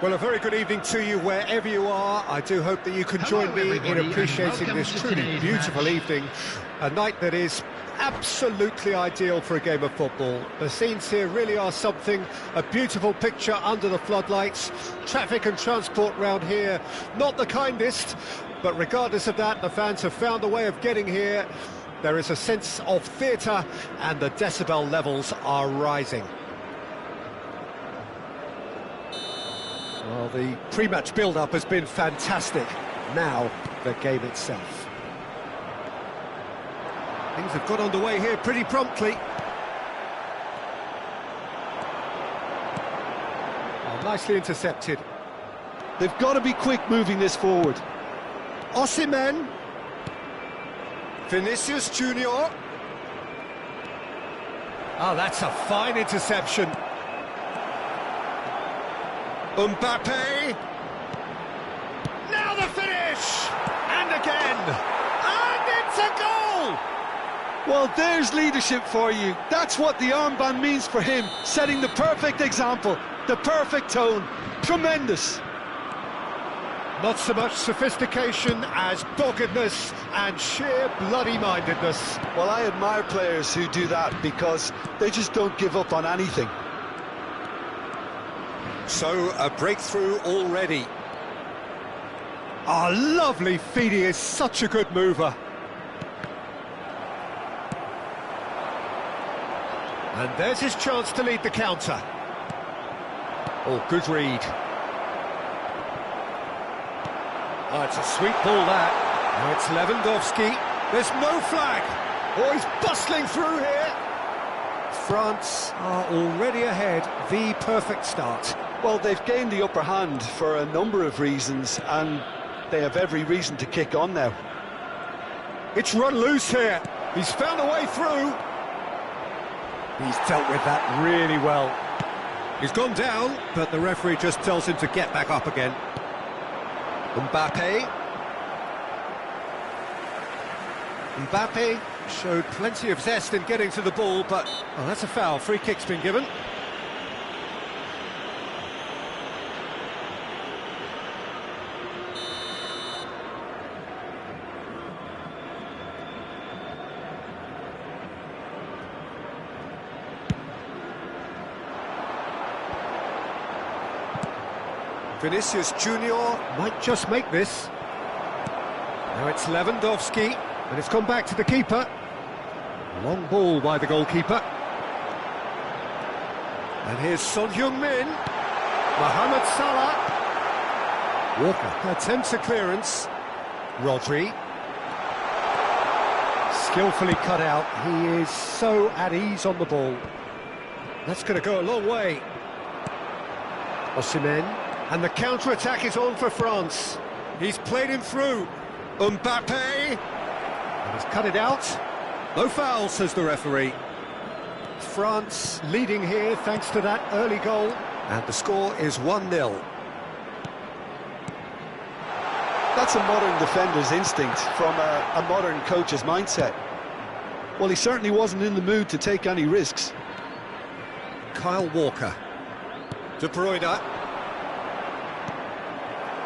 Well, a very good evening to you wherever you are. I do hope that you can join me in appreciating this truly beautiful evening, a night that is absolutely ideal for a game of football. The scenes here really are something, a beautiful picture under the floodlights. Traffic and transport round here, not the kindest, but regardless of that, the fans have found a way of getting here. There is a sense of theatre and the decibel levels are rising. Well, the pre-match build-up has been fantastic. Now, the game itself. Things have got underway here pretty promptly. Oh, nicely intercepted. They've got to be quick moving this forward. Osimhen. Vinicius Junior. Oh, that's a fine interception. Mbappe. Now the finish! And again! And it's a goal! Well, there's leadership for you. That's what the armband means for him, setting the perfect example, the perfect tone. Tremendous. Not so much sophistication as doggedness and sheer bloody-mindedness. Well, I admire players who do that because they just don't give up on anything. So, a breakthrough already. Ah, lovely feed, he is such a good mover. And there's his chance to lead the counter. Oh, good read. Oh, it's a sweet ball, that. Now it's Lewandowski. There's no flag. Oh, he's bustling through here. France are already ahead. The perfect start. Well, they've gained the upper hand for a number of reasons, and they have every reason to kick on now. It's run loose here. He's found a way through. He's dealt with that really well. He's gone down, but the referee just tells him to get back up again. Mbappe. Mbappe showed plenty of zest in getting to the ball, but oh, that's a foul. Free kick's been given. Vinicius Junior might just make this. Now it's Lewandowski, and it's gone back to the keeper. Long ball by the goalkeeper. And here's Son Heung-min. Mohamed Salah. Walker attempts a clearance. Rodri. Skillfully cut out. He is so at ease on the ball. That's going to go a long way. Osimhen. And the counter-attack is on for France. He's played him through. Mbappe. And he's cut it out. No foul, says the referee. France leading here thanks to that early goal. And the score is 1-0. That's a modern defender's instinct from a modern coach's mindset. Well, he certainly wasn't in the mood to take any risks. Kyle Walker. De Bruyne.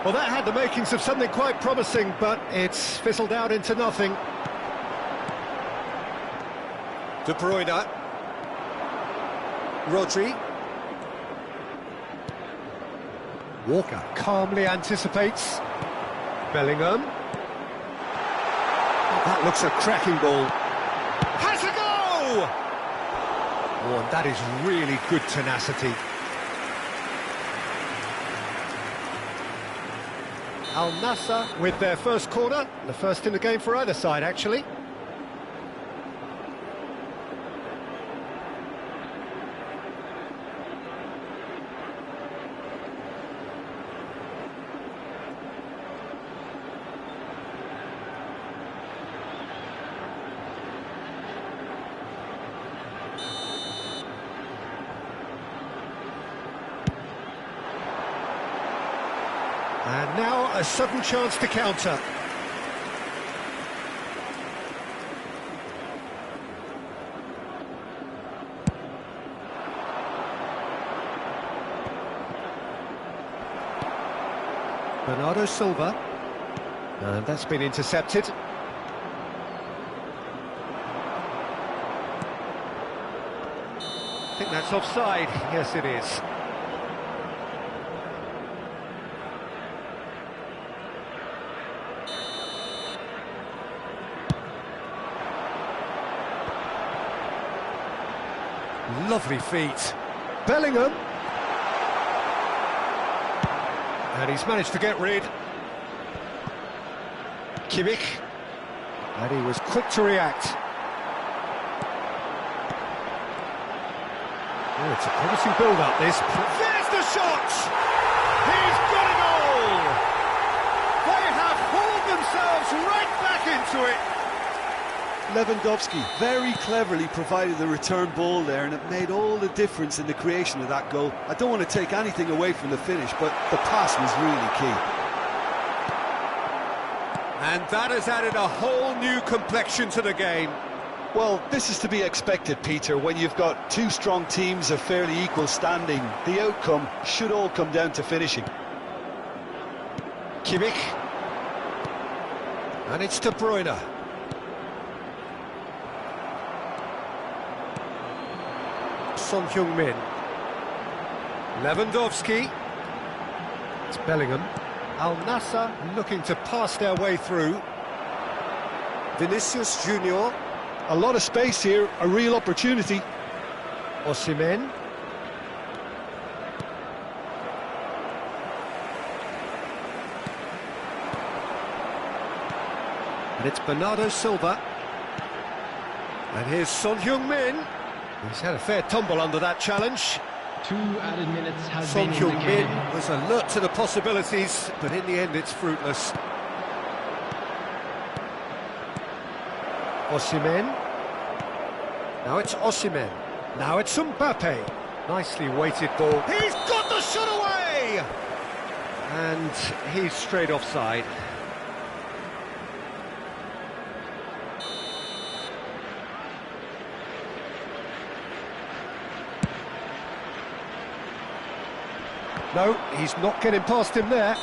Well, that had the makings of something quite promising, but it's fizzled out into nothing. De Bruyne. Rodri. Walker calmly anticipates. Bellingham. That looks a cracking ball. Has a go! Oh, and that is really good tenacity. Al Nassr with their first corner, the first in the game for either side, actually. And now a sudden chance to counter. Bernardo Silva. And that's been intercepted. I think that's offside. Yes, it is. Lovely feet. Bellingham. And he's managed to get rid. Kimmich. And he was quick to react. Oh, it's a promising build-up, this. There's the shot! He's got it all! They have hauled themselves right back into it! Lewandowski very cleverly provided the return ball there, and it made all the difference in the creation of that goal. I don't want to take anything away from the finish, but the pass was really key. And that has added a whole new complexion to the game. Well, this is to be expected, Peter. When you've got two strong teams of fairly equal standing, the outcome should all come down to finishing. Kimmich. And it's De Bruyne. Son Heung-min. Lewandowski. It's Bellingham. Al Nassr looking to pass their way through. Vinicius Junior. A lot of space here, a real opportunity. Osimhen. And it's Bernardo Silva. And here's Son Heung-min. He's had a fair tumble under that challenge. 2 added minutes has Son been in the Heung-min game. was alert to the possibilities, but in the end it's fruitless. Osimhen. Now it's Osimhen. Now it's Mbappe. Nicely weighted ball. He's got the shot away! And he's straight offside. No, he's not getting past him there.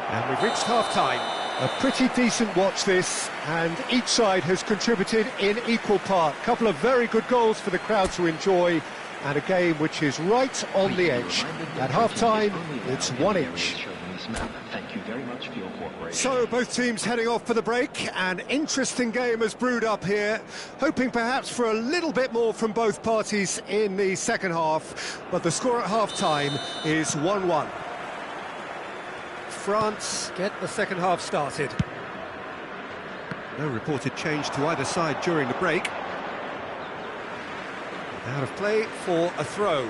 And we've reached half-time. A pretty decent watch this, and each side has contributed in equal part. Couple of very good goals for the crowd to enjoy, and a game which is right on the edge. At half-time, it's 1 each. Thank you very much for your cooperation. So, both teams heading off for the break. An interesting game has brewed up here, hoping perhaps for a little bit more from both parties in the second half, but the score at half-time is 1-1. France get the second half started. No reported change to either side during the break. Out of play for a throw.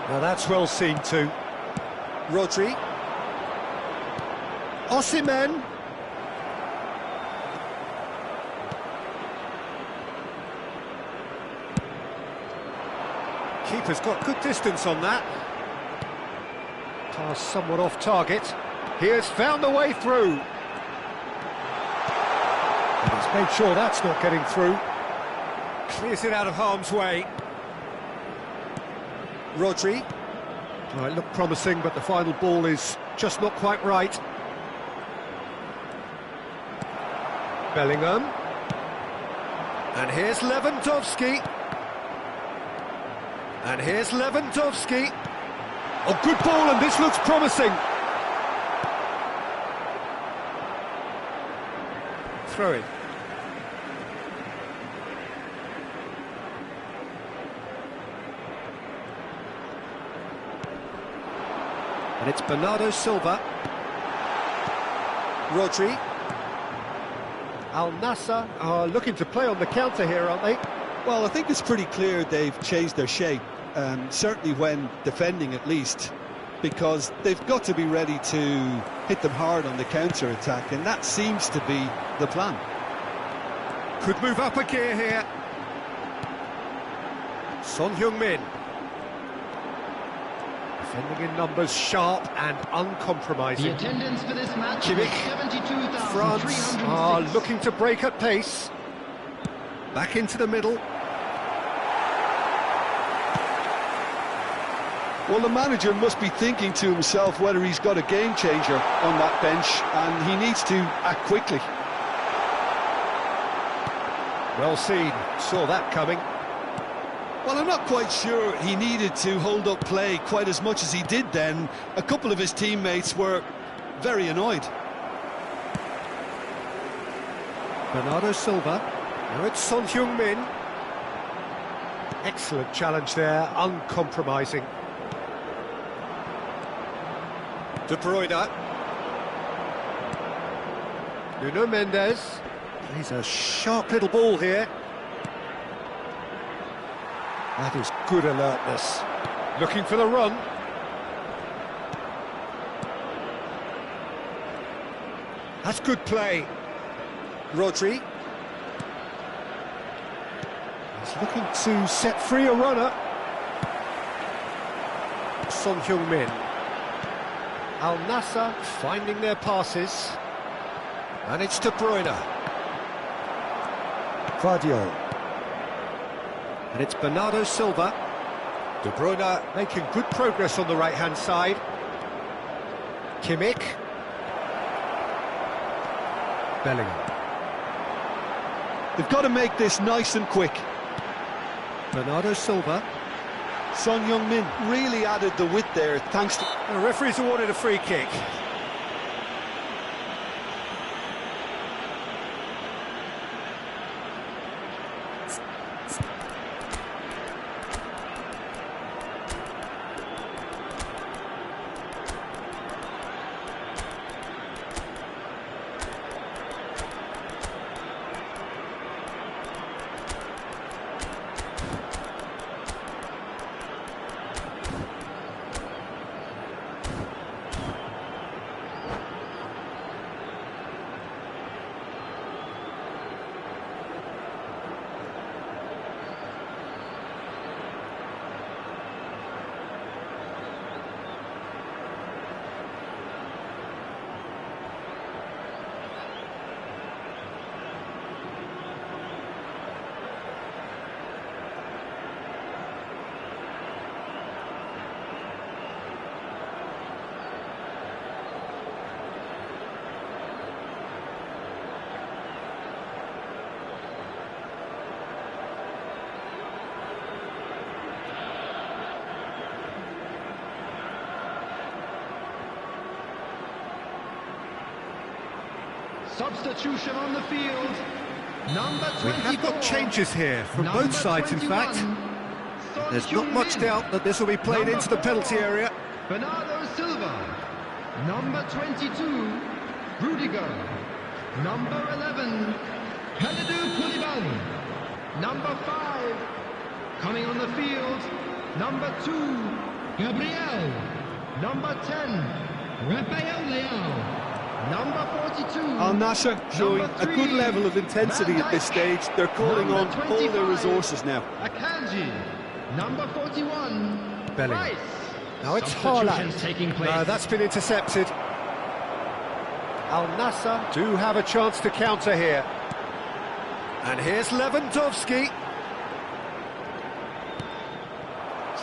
Now that's well seen too. Rodri. Osimhen. Keeper's got good distance on that. Pass somewhat off target. He has found the way through. And he's made sure that's not getting through. Clears it out of harm's way. Rodri. Oh, it looked promising, but the final ball is just not quite right. Bellingham. And here's Lewandowski. And here's Lewandowski. Oh, good ball, and this looks promising. Throw in. And it's Bernardo Silva. Rodri. Al Nassr are looking to play on the counter here, aren't they? Well, I think it's pretty clear they've changed their shape, certainly when defending at least, because they've got to be ready to hit them hard on the counter-attack, and that seems to be the plan. Could move up a gear here. Son Heung-min. Defending in numbers, sharp and uncompromising. The attendance for this match Kimmich. is 72,306. France are looking to break at pace. Back into the middle. Well, the manager must be thinking to himself whether he's got a game changer on that bench, and he needs to act quickly. Well seen, saw that coming. Well, I'm not quite sure he needed to hold up play quite as much as he did then. A couple of his teammates were very annoyed. Bernardo Silva. Now it's Son Heung-min. Excellent challenge there, uncompromising. De Bruyne. Nuno Mendes. He's a sharp little ball here. That is good alertness. Looking for the run. That's good play. Rodri. He's looking to set free a runner. Son Heung-min. Al Nassr finding their passes. And it's De Bruyne. Gvardiol. And it's Bernardo Silva. De Bruyne making good progress on the right-hand side. Kimmich. Bellingham. They've got to make this nice and quick. Bernardo Silva. Son Heung-min really added the width there, thanks to... The referee's awarded a free kick. Substitution on the field. Number 24. We have got changes here from both sides, in fact. There's not much doubt that this will be played into the penalty area. Bernardo Silva. Number 22, Rudiger. Number 11, Kalidou Koulibaly. Number 5, coming on the field, number 2, Gabriel. Number 10, Rafael Leao. Number 42. Al Nassr showing a good level of intensity at this stage. They're calling on all their resources now. Akanji. Number 41. Bellingham. Rice. Now it's Substitutions Haaland. taking place. No, that's been intercepted. Al Nassr do have a chance to counter here. And here's Lewandowski.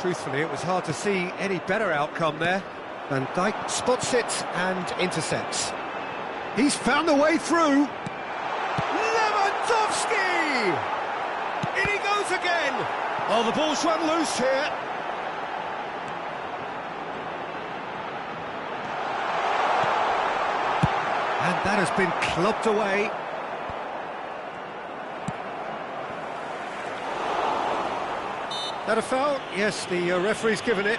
Truthfully, it was hard to see any better outcome there. Van Dijk spots it and intercepts. He's found the way through. Lewandowski! In he goes again. Oh, the ball's run loose here. And that has been clubbed away. That a foul? Yes, the referee's given it.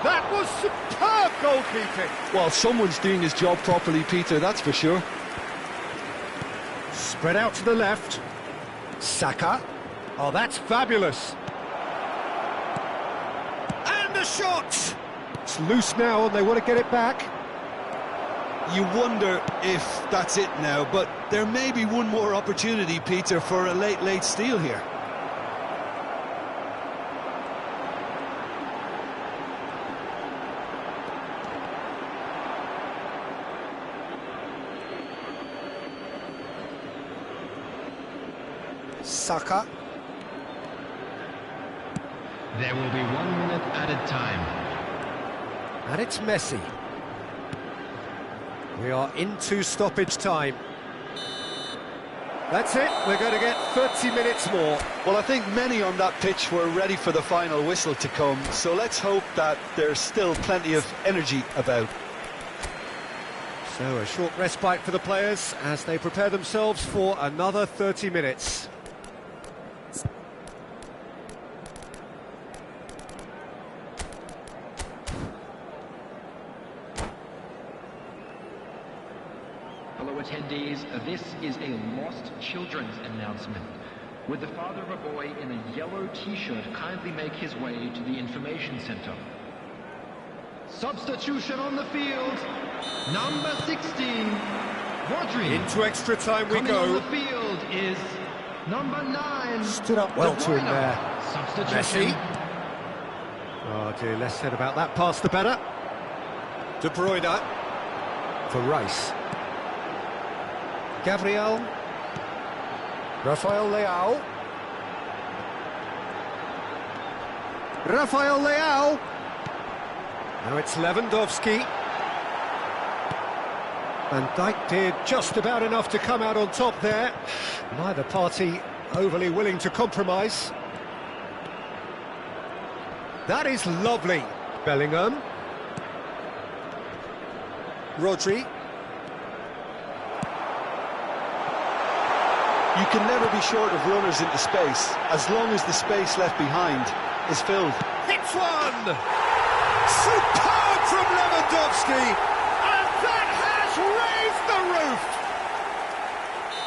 That was superb goalkeeping. Well, someone's doing his job properly, Peter, that's for sure. Spread out to the left. Saka. Oh, that's fabulous. And a shot! It's loose now and they want to get it back. You wonder if that's it now, but there may be one more opportunity, Peter, for a late steal here. Saka. There will be 1 minute added time. And it's Messi. We are into stoppage time. That's it, we're going to get 30 minutes more. Well, I think many on that pitch were ready for the final whistle to come, so let's hope that there's still plenty of energy about. So a short respite for the players as they prepare themselves for another 30 minutes. Fellow attendees, this is a lost children's announcement. Would the father of a boy in a yellow t-shirt kindly make his way to the information center? Substitution on the field. Number 16, Rodri. Into extra time we Coming on the go. field is number 9. Stood up well De to him Bruyne. there. Substitution. Messi. Oh dear, less said about that pass the better. De Bruyne. For Rice. Gabriel. Rafael Leao. Rafael Leao. Now it's Lewandowski. Van Dijk did just about enough to come out on top there. Neither party overly willing to compromise. That is lovely. Bellingham. Rodri. You can never be short of runners into space, as long as the space left behind is filled. Hits one! Superb from Lewandowski! And that has raised the roof!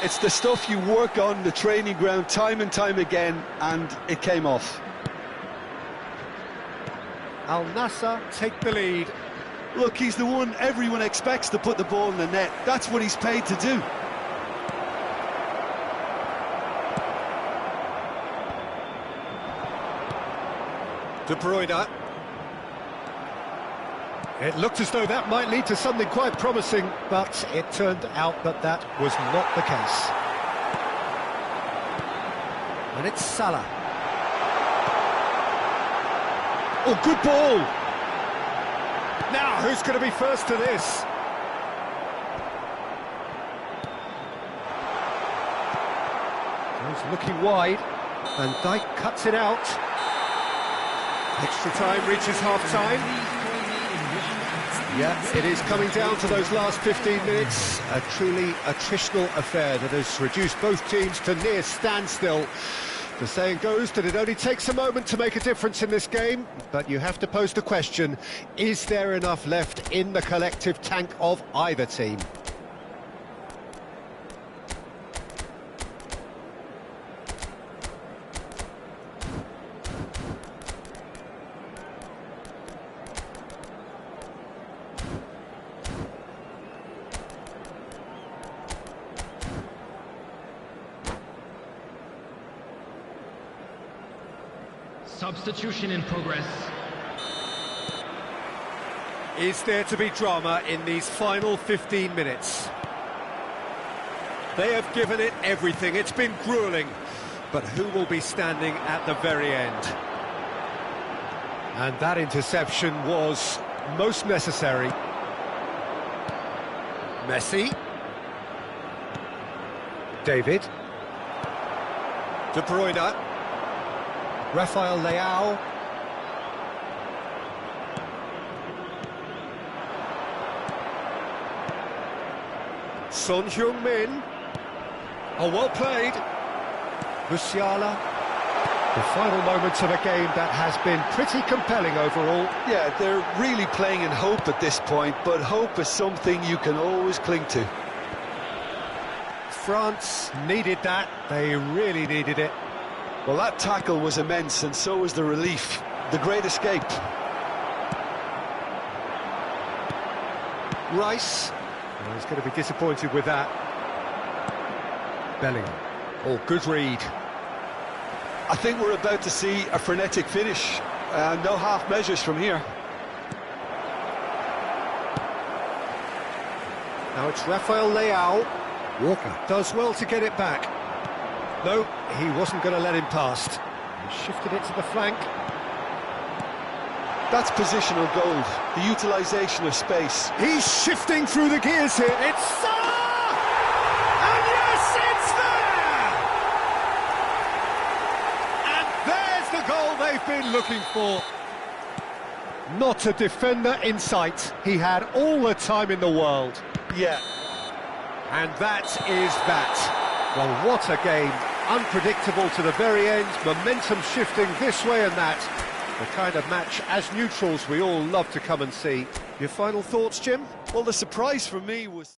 It's the stuff you work on the training ground time and time again, and it came off. Al Nassr take the lead. Look, he's the one everyone expects to put the ball in the net. That's what he's paid to do. De Bruyne. It looked as though that might lead to something quite promising, but it turned out that that was not the case. And it's Salah. Oh, good ball! Now, who's going to be first to this? He's looking wide. Van Dijk cuts it out. Extra time reaches half-time. Yeah, it is coming down to those last 15 minutes. A truly attritional affair that has reduced both teams to near standstill. The saying goes that it only takes a moment to make a difference in this game, but you have to pose the question, is there enough left in the collective tank of either team? Substitution in progress. Is there to be drama in these final 15 minutes? They have given it everything. It's been gruelling. But who will be standing at the very end? And that interception was most necessary. Messi. David. De Bruyne. Rafael Leao. Son Heung-min. Oh, well played. Musiala. The final moments of a game that has been pretty compelling overall. Yeah, they're really playing in hope at this point, but hope is something you can always cling to. France needed that. They really needed it. Well, that tackle was immense, and so was the relief. The great escape. Rice. Well, he's going to be disappointed with that. Bellingham. Oh, good read. I think we're about to see a frenetic finish. No half measures from here. Now it's Rafael Leao. Walker does well to get it back. No, he wasn't going to let him past. He shifted it to the flank. That's positional gold, the utilisation of space. He's shifting through the gears here. It's Salah! And yes, it's there! And there's the goal they've been looking for. Not a defender in sight. He had all the time in the world. Yeah. And that is that. Well, what a game. Unpredictable to the very end. Momentum shifting this way and that. The kind of match, as neutrals, we all love to come and see. Your final thoughts, Jim? Well, the surprise for me was...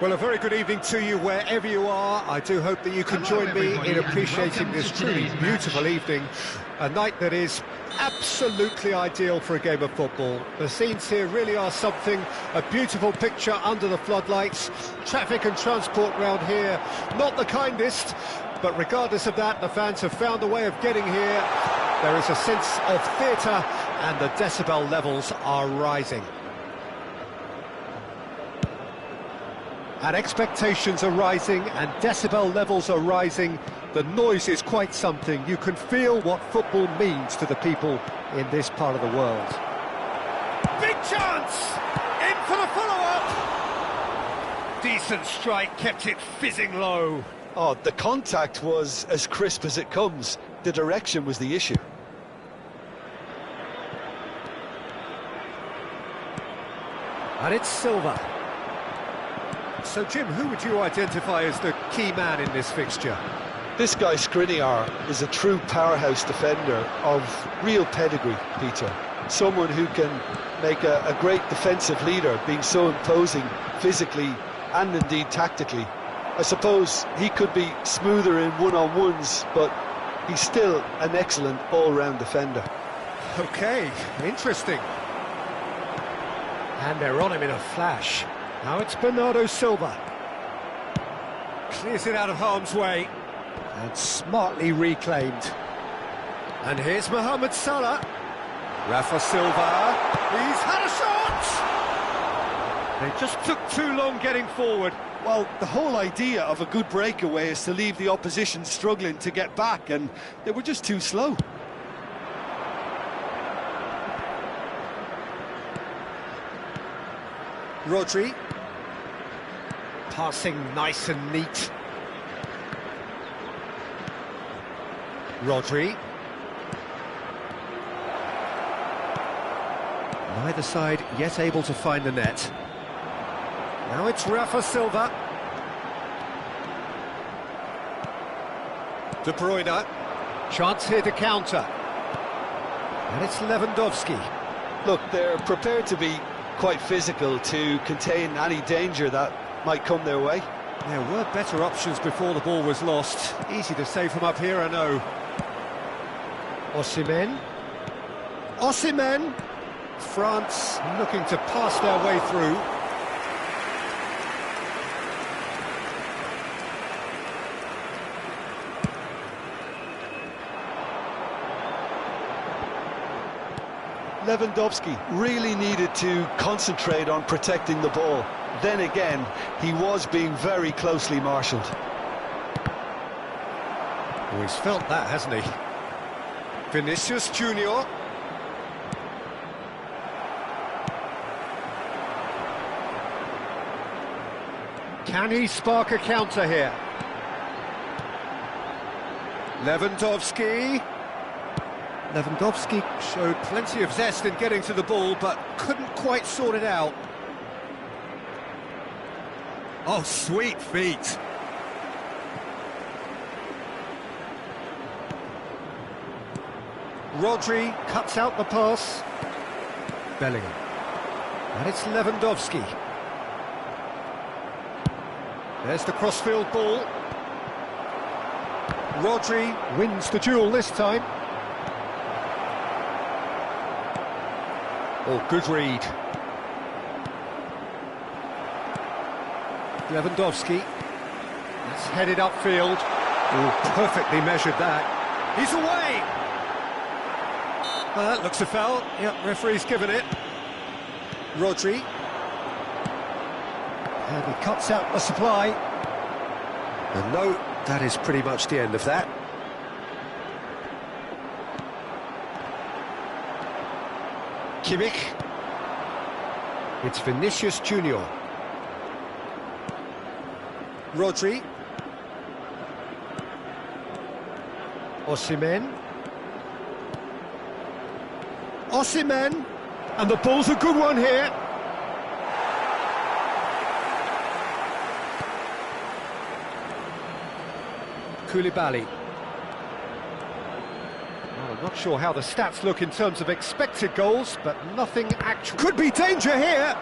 Well, a very good evening to you wherever you are. I do hope that you can join me in appreciating this truly beautiful evening. A night that is absolutely ideal for a game of football. The scenes here really are something. A beautiful picture under the floodlights. Traffic and transport round here, not the kindest. But regardless of that, the fans have found a way of getting here. There is a sense of theatre and the decibel levels are rising. And expectations are rising and decibel levels are rising. The noise is quite something. You can feel what football means to the people in this part of the world. Big chance! In for the follow-up! Decent strike, kept it fizzing low. Oh, the contact was as crisp as it comes. The direction was the issue. And it's Silva. So, Jim, who would you identify as the key man in this fixture? This guy, Skriniar, is a true powerhouse defender of real pedigree, Peter. Someone who can make a great defensive leader, being so imposing physically and indeed tactically. I suppose he could be smoother in one-on-ones, but he's still an excellent all-round defender. Okay, interesting. And they're on him in a flash. Now it's Bernardo Silva. Clears it out of harm's way. And smartly reclaimed. And here's Mohamed Salah. Rafa Silva. He's had a shot! They just took too long getting forward. Well, the whole idea of a good breakaway is to leave the opposition struggling to get back, and they were just too slow. Rodri. Passing nice and neat. Rodri. Neither side yet able to find the net. Now it's Rafa Silva. De Bruyne. Chance here to counter. And it's Lewandowski. Look, they're prepared to be quite physical to contain any danger that might come their way. There were better options before the ball was lost. Easy to say from up here, I know. Osimhen. Osimhen! France looking to pass their way through. Lewandowski really needed to concentrate on protecting the ball. Then again, he was being very closely marshalled. Oh, he's felt that, hasn't he? Vinicius Junior. Can he spark a counter here? Lewandowski. Lewandowski showed plenty of zest in getting to the ball, but couldn't quite sort it out. Oh, sweet feet. Rodri cuts out the pass. Bellingham. And it's Lewandowski. There's the crossfield ball. Rodri wins the duel this time. Oh, good read. Lewandowski. That's headed upfield. Oh, perfectly measured that. He's away! Well, that looks a foul. Yep, referee's given it. Rodri. And he cuts out the supply. And no, that is pretty much the end of that. Kimmich. It's Vinicius Junior. Rodri. Osimhen. Osimhen. And the ball's a good one here. Koulibaly. Well, I'm not sure how the stats look in terms of expected goals, but nothing actual. Could be danger here!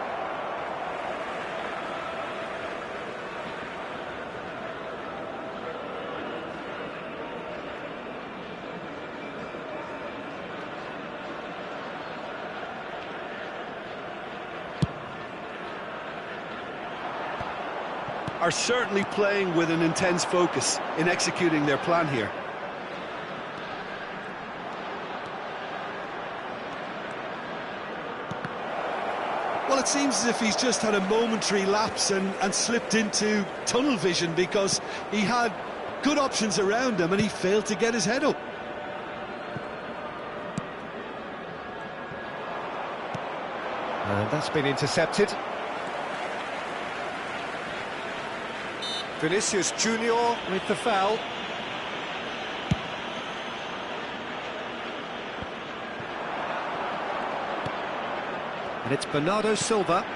Are certainly playing with an intense focus in executing their plan here. Well, it seems as if he's just had a momentary lapse and slipped into tunnel vision, because he had good options around him and he failed to get his head up. And that's been intercepted. Vinicius Junior with the foul. And it's Bernardo Silva.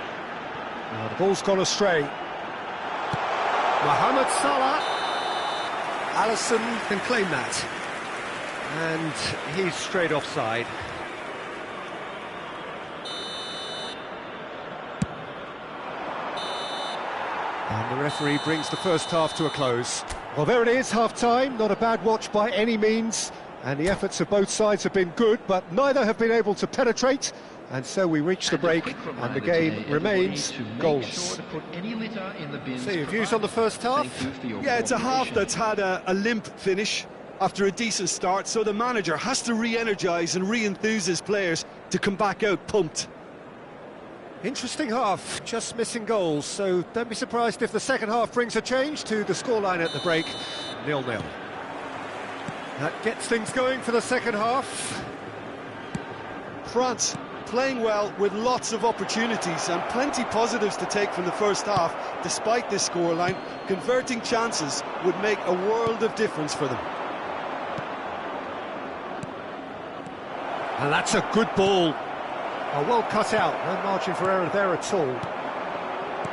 Now the ball's gone astray. Mohamed Salah. Alisson can claim that. And he's straight offside. And the referee brings the first half to a close. Well, there it is, half-time. Not a bad watch by any means. And the efforts of both sides have been good, but neither have been able to penetrate. And so we reach the break, and the game remains goalless. So your views on the first half? Yeah, it's a half that's had a limp finish after a decent start, so the manager has to re-energise and re-enthuse his players to come back out pumped. Interesting half, just missing goals, so don't be surprised if the second half brings a change to the scoreline at the break, 0-0. That gets things going for the second half. France playing well with lots of opportunities and plenty positives to take from the first half. Despite this scoreline, converting chances would make a world of difference for them. And that's a good ball. Well cut out, no margin for error there at all.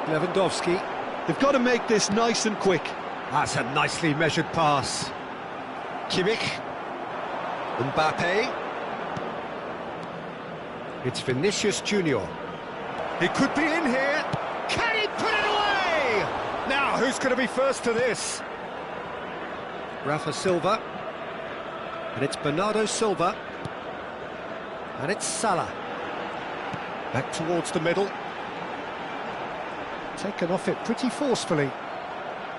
Lewandowski. They've got to make this nice and quick. That's a nicely measured pass. Kimmich. Mbappe. It's Vinicius Junior. He could be in here. Can he put it away? Now, who's going to be first to this? Rafa Silva. And it's Bernardo Silva. And it's Salah. Back towards the middle. Taken off it pretty forcefully.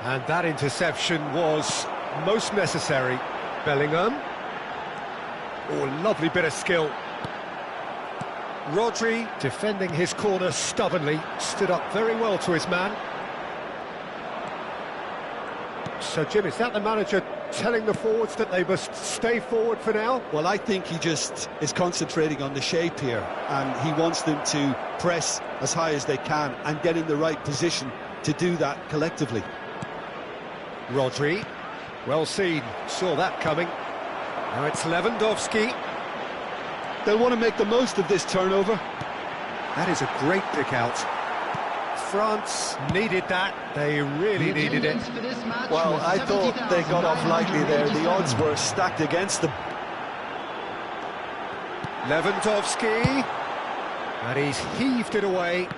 And that interception was most necessary. Bellingham. Oh, lovely bit of skill. Rodri, defending his corner stubbornly, stood up very well to his man. So, Jim, is that the manager telling the forwards that they must stay forward for now? Well, I think he just is concentrating on the shape here, and he wants them to press as high as they can and get in the right position to do that collectively. Rodri, well seen, saw that coming. Now it's Lewandowski. They'll want to make the most of this turnover. That is a great pick out. France needed that, they really needed it. Well, I thought they got off lightly there, the odds were stacked against them. Lewandowski, and he's heaved it away.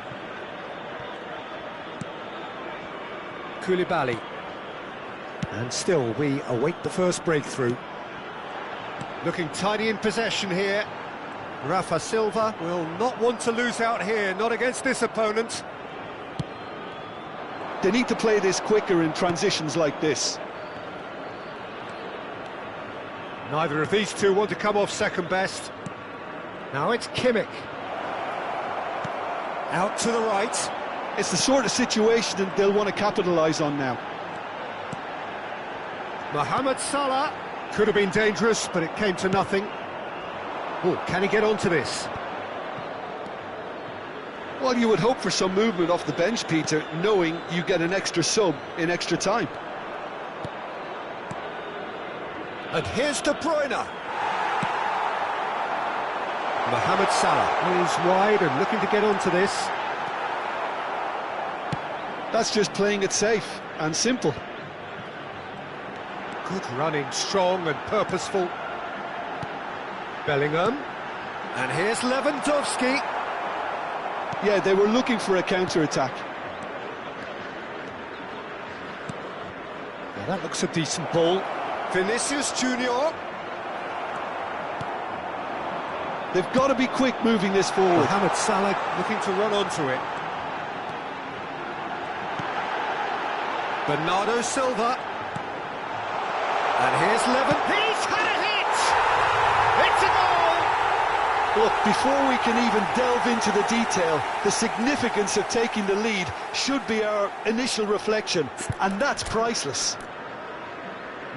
Koulibaly. And still we await the first breakthrough. Looking tidy in possession here. Rafa Silva will not want to lose out here, not against this opponent. They need to play this quicker in transitions like this. Neither of these two want to come off second best. Now it's Kimmich. Out to the right. It's the sort of situation that they'll want to capitalise on now. Mohamed Salah. Could have been dangerous, but it came to nothing. Oh, can he get onto this? Well, you would hope for some movement off the bench, Peter, knowing you get an extra sub in extra time. And here's De Bruyne. Mohamed Salah is wide and looking to get onto this. That's just playing it safe and simple. Good running, strong and purposeful. Bellingham. And here's Lewandowski. Yeah, they were looking for a counter-attack. Yeah, that looks a decent ball. Vinicius Junior. They've got to be quick moving this forward. Mohamed Salah looking to run onto it. Bernardo Silva. And here's He's had a hit! It's a goal! Look, before we can even delve into the detail, the significance of taking the lead should be our initial reflection, and that's priceless.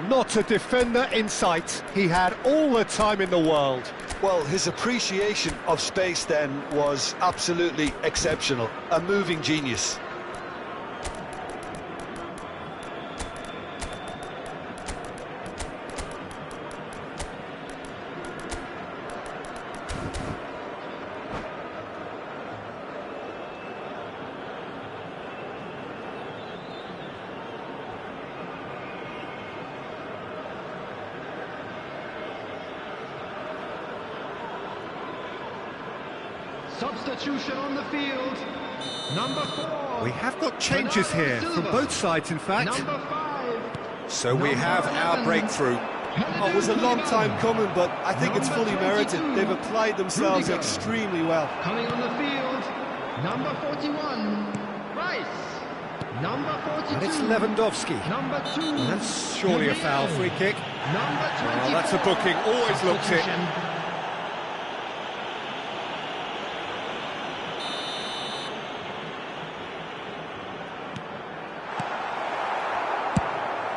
Not a defender in sight. He had all the time in the world. Well, his appreciation of space then was absolutely exceptional. A moving genius. Substitution on the field. Number 4. We have got changes here from both sides, in fact. Number 5. So we have our breakthrough. Oh, it was a long time coming, but I think it's fully merited. They've applied themselves extremely well. Coming on the field. Number 41. Rice. Number 42. And it's Lewandowski. Number 2. And that's surely a foul. Free kick. Number 24. Oh, that's a booking. Always looked it. Substitution.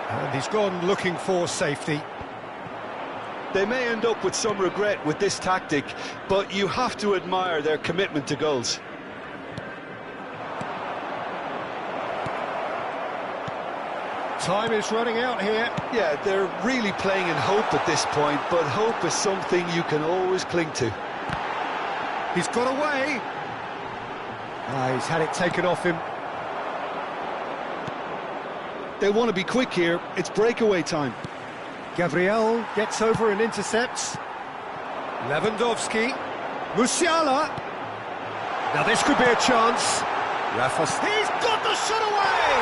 And he's gone looking for safety. They may end up with some regret with this tactic, but you have to admire their commitment to goals. Time is running out here. Yeah, they're really playing in hope at this point, but hope is something you can always cling to. He's got away. He's had it taken off him. They want to be quick here. It's breakaway time. Gabriel gets over and intercepts. Lewandowski. Musiala. Now this could be a chance. Rafa. He's got the shot away!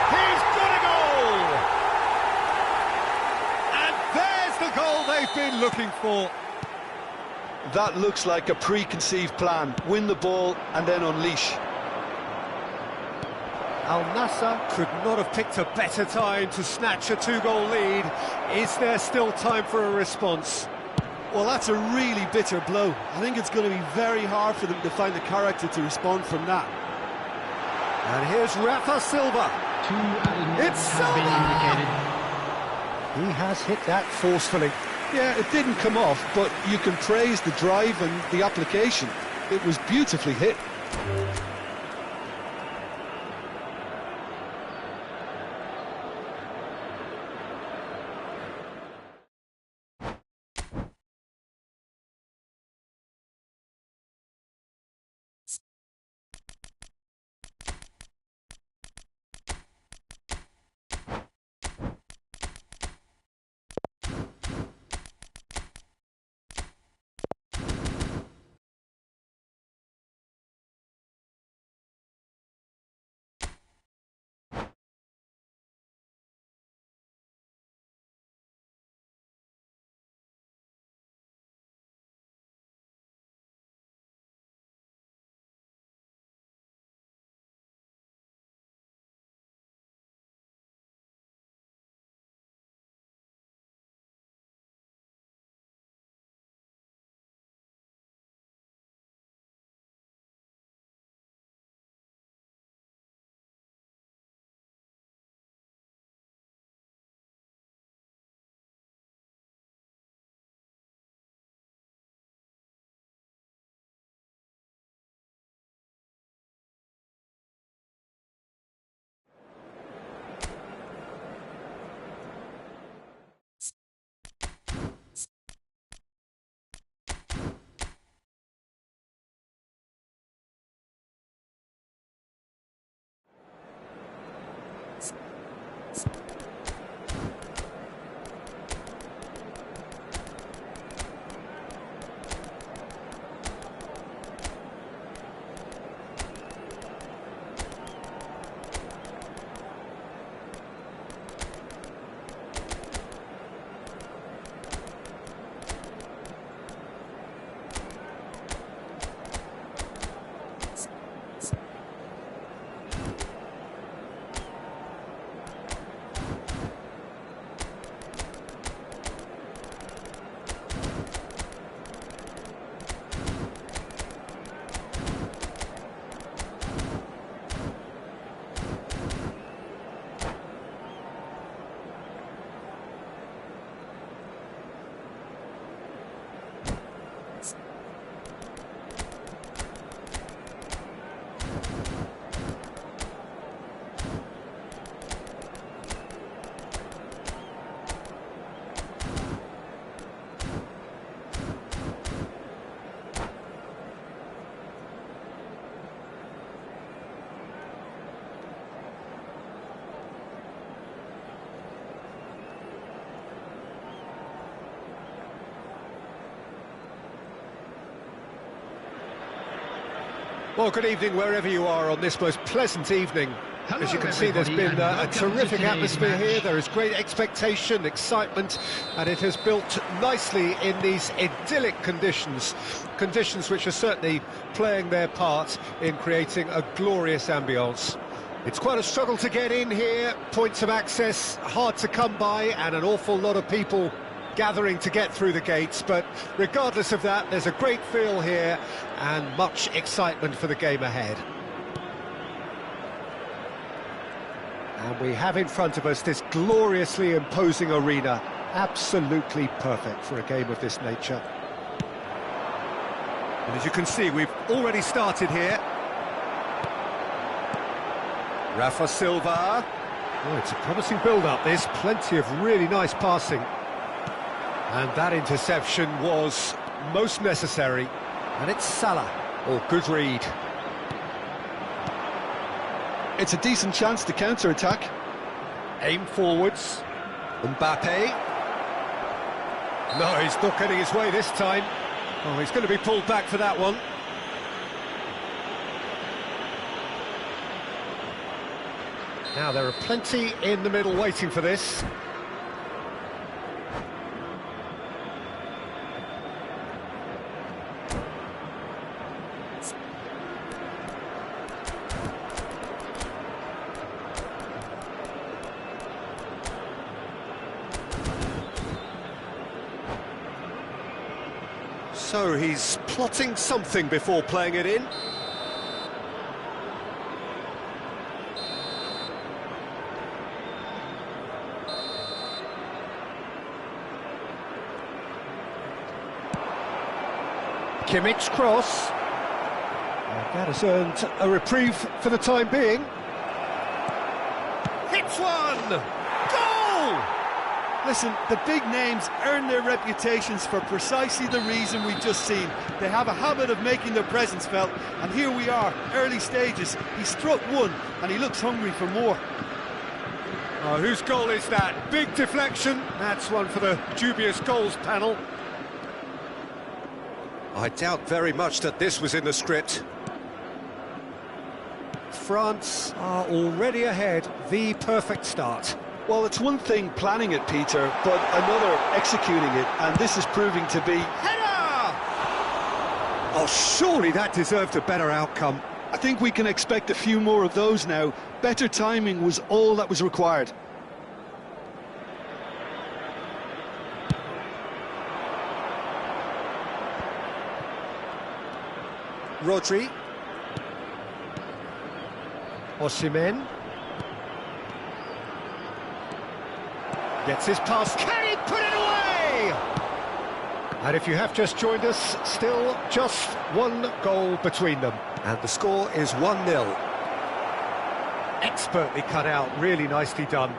He's got a goal! And there's the goal they've been looking for. That looks like a preconceived plan. Win the ball and then unleash. Al Nassr could not have picked a better time to snatch a two-goal lead. Is there still time for a response? Well, that's a really bitter blow. I think it's going to be very hard for them to find the character to respond from that. And here's Rafa Silva. 2 added men It's have been Silva! indicated. He has hit that forcefully. Yeah, it didn't come off, but you can praise the drive and the application. It was beautifully hit. Well, good evening wherever you are on this most pleasant evening. Hello, As you can see, there's everybody, been and a welcome to terrific today's atmosphere match. here. There is great expectation, excitement, and it has built nicely in these idyllic conditions. Conditions which are certainly playing their part in creating a glorious ambience. It's quite a struggle to get in here, points of access hard to come by, and an awful lot of people gathering to get through the gates, but regardless of that, there's a great feel here and much excitement for the game ahead. And we have in front of us this gloriously imposing arena, absolutely perfect for a game of this nature. And as you can see, we've already started here. Rafa Silva. Oh, it's a promising build-up, this. Plenty of really nice passing. And that interception was most necessary. And it's Salah. Oh, good read. It's a decent chance to counter-attack. Aim forwards. Mbappe. No, he's not getting his way this time. Oh, he's going to be pulled back for that one. Now, there are plenty in the middle waiting for this. So he's plotting something before playing it in. Kimmich cross. And that has earned a reprieve for the time being. Hits one! Goal! Listen, the big names earn their reputations for precisely the reason we've just seen. They have a habit of making their presence felt, and here we are, early stages. He struck one, and he looks hungry for more. Oh, whose goal is that? Big deflection. That's one for the dubious goals panel. I doubt very much that this was in the script. France are already ahead. The perfect start. Well, it's one thing planning it, Peter, but another executing it, and this is proving to be... Header! Oh, surely that deserved a better outcome. I think we can expect a few more of those now. Better timing was all that was required. Rodri. Osimhen. Gets his pass. Can he put it away? And if you have just joined us, still just one goal between them. And the score is 1-0. Expertly cut out, really nicely done.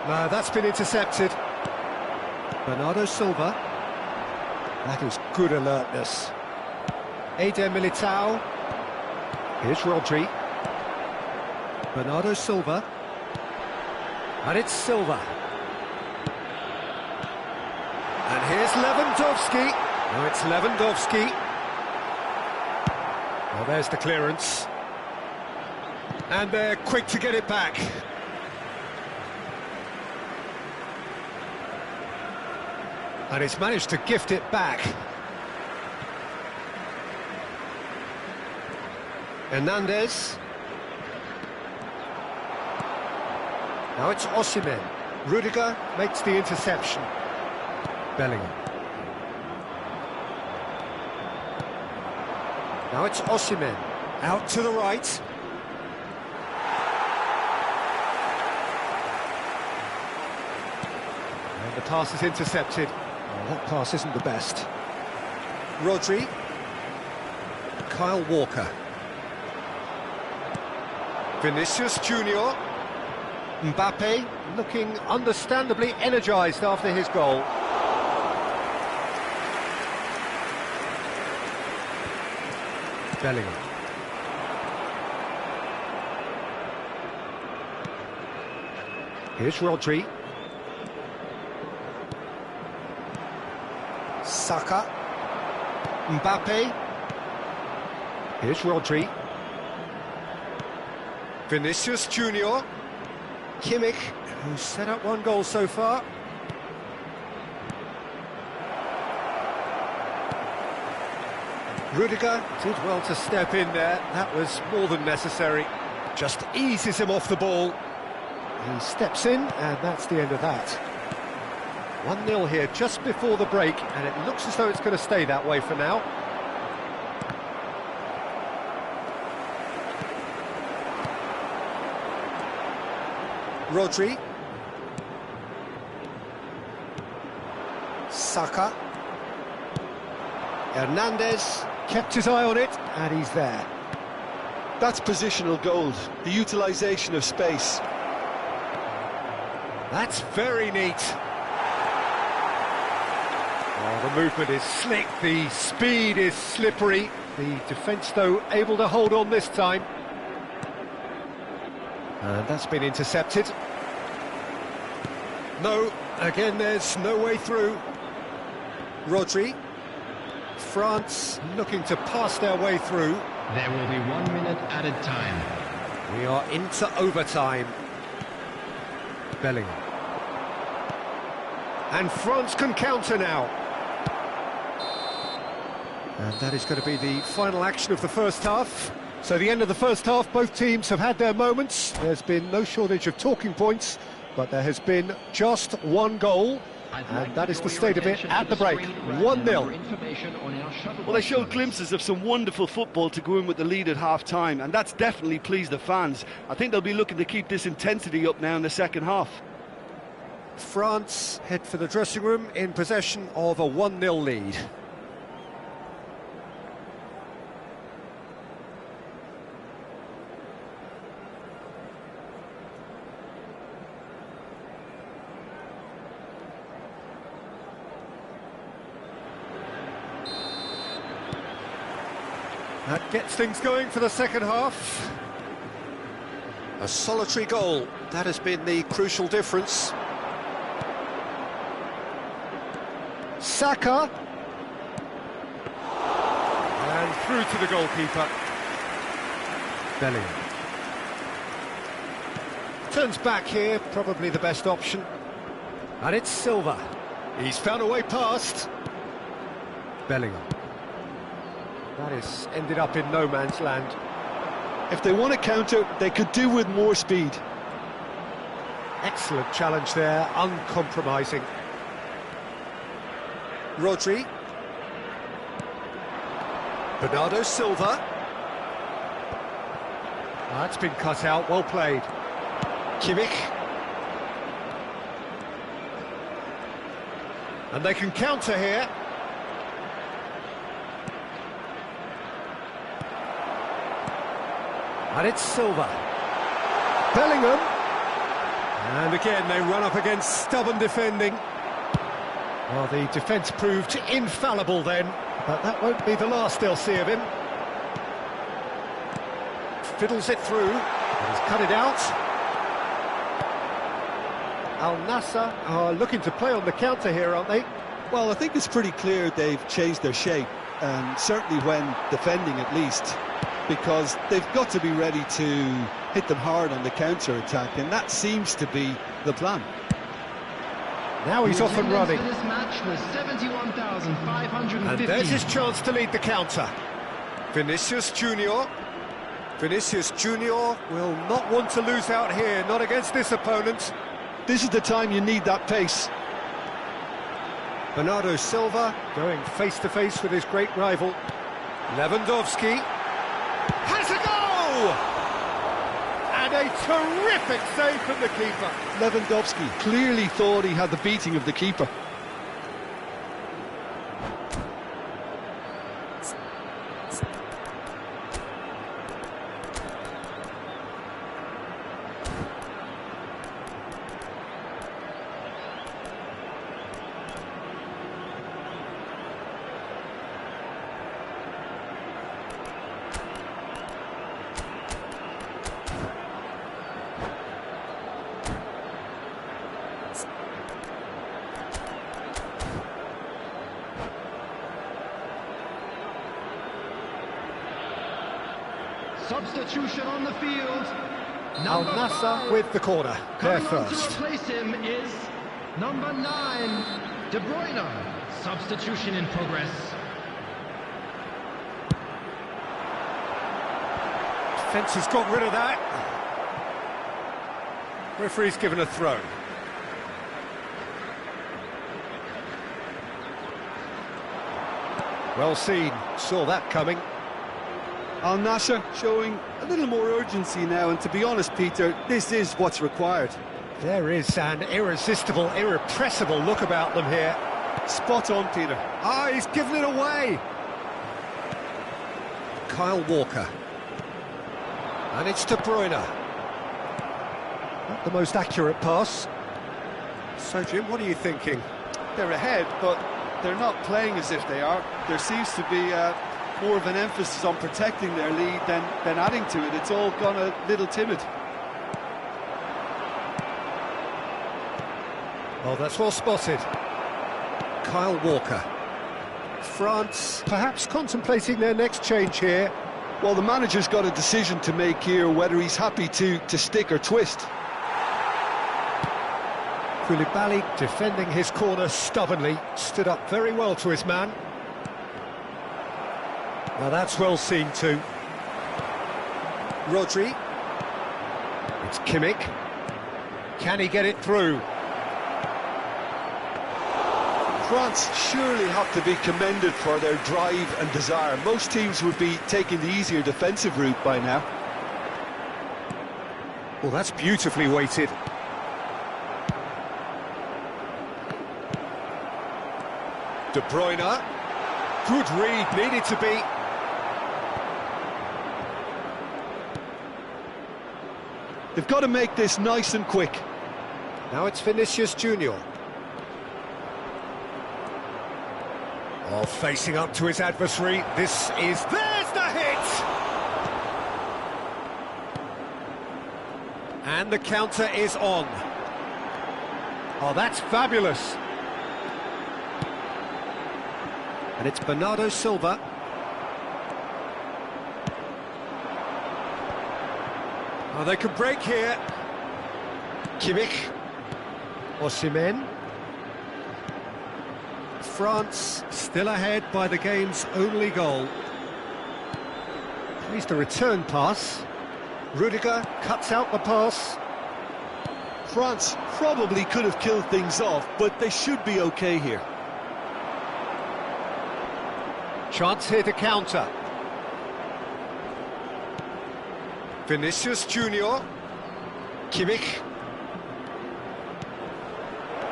No, that's been intercepted. Bernardo Silva. That is good alertness. Eder Militao. Here's Rodri. Bernardo Silva. And it's Silva. And here's Lewandowski. No, it's Lewandowski. Well, there's the clearance. And they're quick to get it back. And it's managed to gift it back. Hernandez. Now it's Osimhen. Rudiger makes the interception. Bellingham. Now it's Osimhen. Out to the right. And the pass is intercepted. Oh, that pass isn't the best. Rodri. Kyle Walker. Vinicius Junior. Mbappe looking understandably energised after his goal. Bellingham. Here's Rodri. Saka. Mbappe. Here's Rodri. Vinicius Junior. Kimmich, who's set up one goal so far. Rudiger did well to step in there. That was more than necessary. Just eases him off the ball. He steps in, and that's the end of that. 1-0 here just before the break, and it looks as though it's going to stay that way for now. Rodri. Saka. Hernandez kept his eye on it, and he's there. That's positional gold, the utilisation of space. That's very neat. Oh, the movement is slick, the speed is slippery. The defence, though, able to hold on this time. And that's been intercepted. No, again, there's no way through. Rodri. France looking to pass their way through. There will be 1 minute added time. We are into overtime. Bellingham. And France can counter now. And that is going to be the final action of the first half. So the end of the first half, both teams have had their moments. There's been no shortage of talking points, but there has been just one goal. And that is the state of it at the break. 1-0. Well, they showed glimpses of some wonderful football to go in with the lead at half-time, and that's definitely pleased the fans. I think they'll be looking to keep this intensity up now in the second half. France head for the dressing room in possession of a 1-0 lead. That gets things going for the second half. A solitary goal, that has been the crucial difference. Saka. And through to the goalkeeper. Bellingham. Turns back here, probably the best option. And it's Silva. He's found a way past. Bellingham. That has ended up in no man's land. If they want to counter, they could do with more speed. Excellent challenge there, uncompromising. Rodri. Bernardo Silva. That's been cut out, well played. Kimmich. And they can counter here. And it's Silva. Bellingham. And again, they run up against stubborn defending. Well, the defence proved infallible then, but that won't be the last they'll see of him. Fiddles it through. He's cut it out. Al Nassr are looking to play on the counter here, aren't they? Well, I think it's pretty clear they've changed their shape, certainly when defending at least, because they've got to be ready to hit them hard on the counter-attack, and that seems to be the plan. Now he's off and running. This match was 71,550. And there's his chance to lead the counter. Vinicius Junior. Vinicius Junior will not want to lose out here, not against this opponent. This is the time you need that pace. Bernardo Silva going face-to-face with his great rival. Lewandowski has a goal! And a terrific save from the keeper. Lewandowski clearly thought he had the beating of the keeper. Substitution on the field. Al Number Nassr 5. with the corner. They're Coming on to first. replace him is number 9, De Bruyne. Substitution in progress. Defence has got rid of that. Referee's given a throw. Well seen, saw that coming. Al Nassr showing a little more urgency now, and to be honest, Peter, this is what's required. There is an irresistible, irrepressible look about them here. Spot on, Peter. Ah, he's given it away. Kyle Walker. And it's De Bruyne. Not the most accurate pass. So, Jim, what are you thinking? They're ahead, but they're not playing as if they are. There seems to be more of an emphasis on protecting their lead than adding to it. It's all gone a little timid. Oh, that's well spotted. Kyle Walker. France perhaps contemplating their next change here. Well, the manager's got a decision to make here, whether he's happy to stick or twist. Koulibaly defending his corner stubbornly, stood up very well to his man. Now that's well seen too. Rodri. It's Kimmich. Can he get it through? France surely have to be commended for their drive and desire. Most teams would be taking the easier defensive route by now. Well, that's beautifully weighted. De Bruyne. Good read, needed to be. They've got to make this nice and quick. Now it's Vinicius Junior. Oh, facing up to his adversary. There's the hit! And the counter is on. Oh, that's fabulous. And it's Bernardo Silva. Oh, they could break here. Kimmich. Osimhen. France still ahead by the game's only goal. Plays the return pass. Rudiger cuts out the pass. France probably could have killed things off, but they should be okay here. Chance here to counter. Vinicius Junior. Kimmich.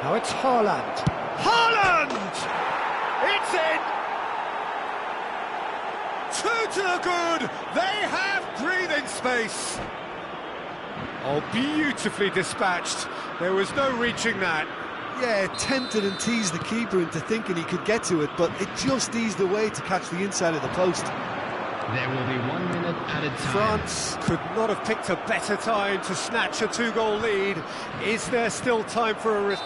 Now it's Haaland. Haaland! It's in! Two to the good! They have breathing space! Oh, beautifully dispatched. There was no reaching that. Yeah, tempted and teased the keeper into thinking he could get to it, but it just eased away to catch the inside of the post. There will be 1 minute added time. France could not have picked a better time to snatch a two-goal lead. Is there still time for a...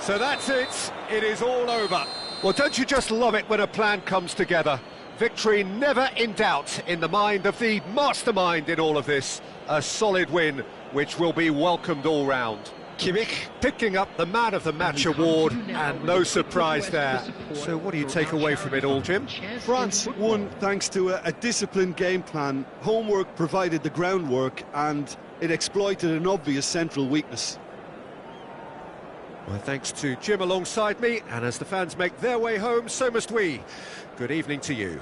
So that's it. It is all over. Well, don't you just love it when a plan comes together? Victory never in doubt in the mind of the mastermind in all of this. A solid win, which will be welcomed all round. Kimmich picking up the Man of the Match award, and no surprise there. So what do you take away from it all, Jim? France won thanks to a disciplined game plan. Homework provided the groundwork, and it exploited an obvious central weakness. Well, thanks to Jim alongside me, and as the fans make their way home, so must we. Good evening to you.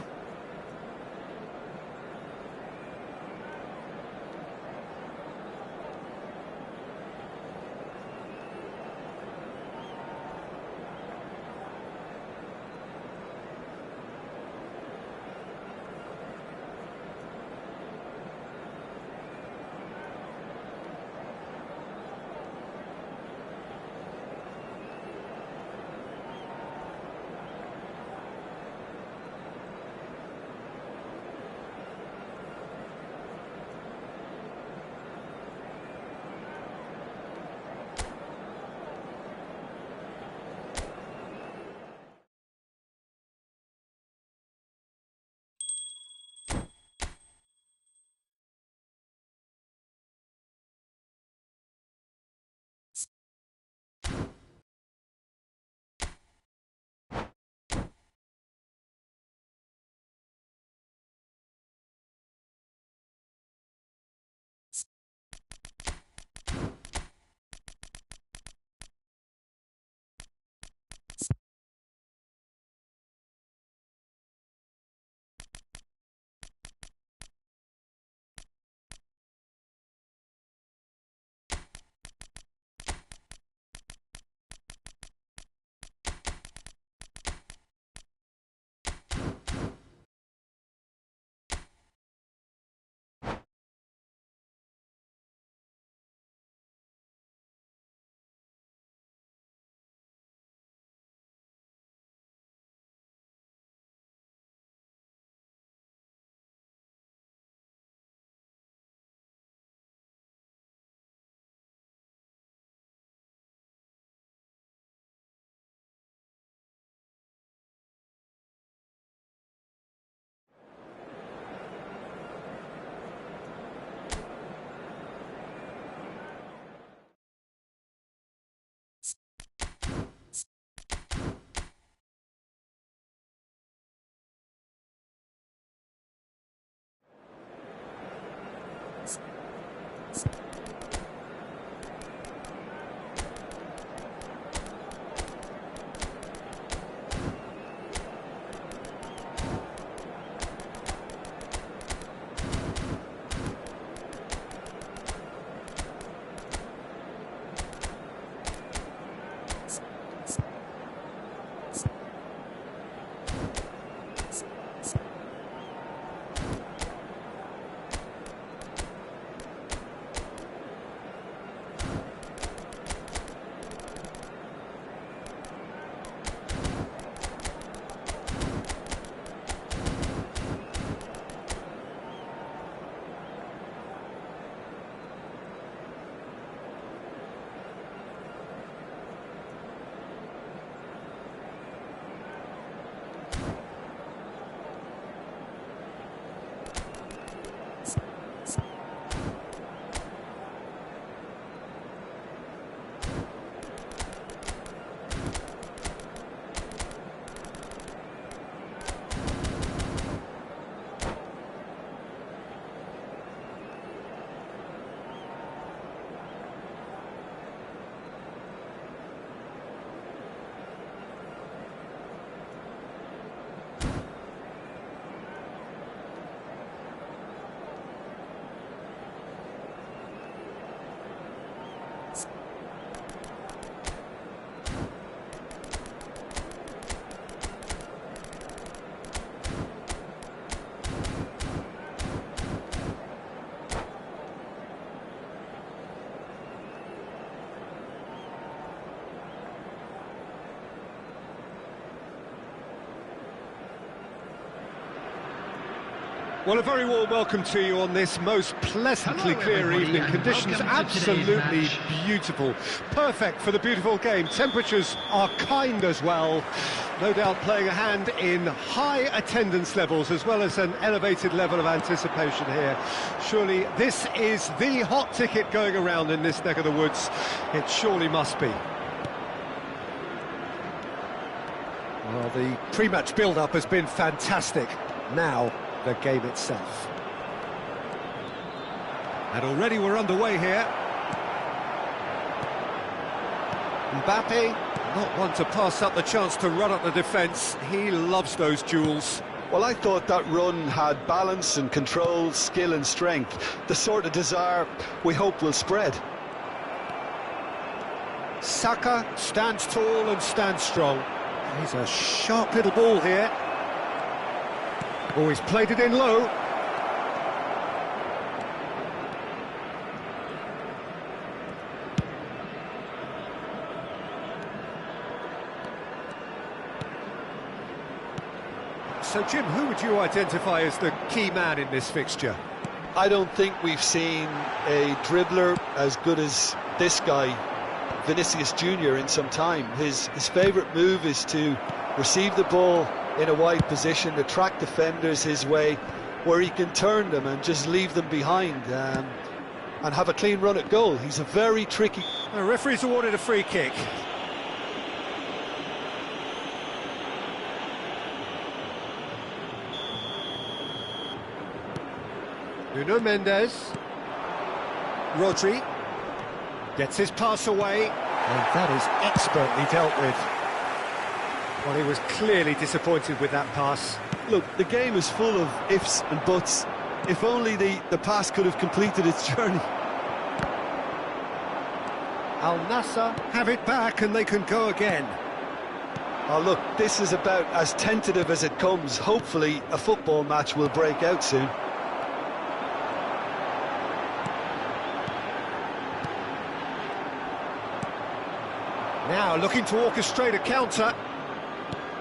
Well, a very warm welcome to you on this most pleasantly Hello, clear everybody, evening. and Conditions welcome to today's absolutely match. beautiful. Perfect for the beautiful game. Temperatures are kind as well. No doubt playing a hand in high attendance levels as well as an elevated level of anticipation here. Surely this is the hot ticket going around in this neck of the woods. It surely must be. Well, the pre-match build-up has been fantastic. Now, the game itself. And already we're underway here. Mbappe, not one to pass up the chance to run at the defence. He loves those duels. Well, I thought that run had balance and control, skill and strength. The sort of desire we hope will spread. Saka stands tall and stands strong. He's a sharp little ball here. Oh, he's played it in low. So, Jim, who would you identify as the key man in this fixture? I don't think we've seen a dribbler as good as this guy, Vinicius Junior, in some time. His favourite move is to receive the ball in a wide position, attract defenders his way, where he can turn them and just leave them behind and have a clean run at goal. He's a very tricky... The referee's awarded a free kick. Nuno Mendes. Rodri gets his pass away, and that is expertly dealt with. Well, he was clearly disappointed with that pass. Look, the game is full of ifs and buts. If only the pass could have completed its journey. Al Nassr have it back and they can go again. Oh, look, this is about as tentative as it comes. Hopefully a football match will break out soon. Now looking to orchestrate a counter.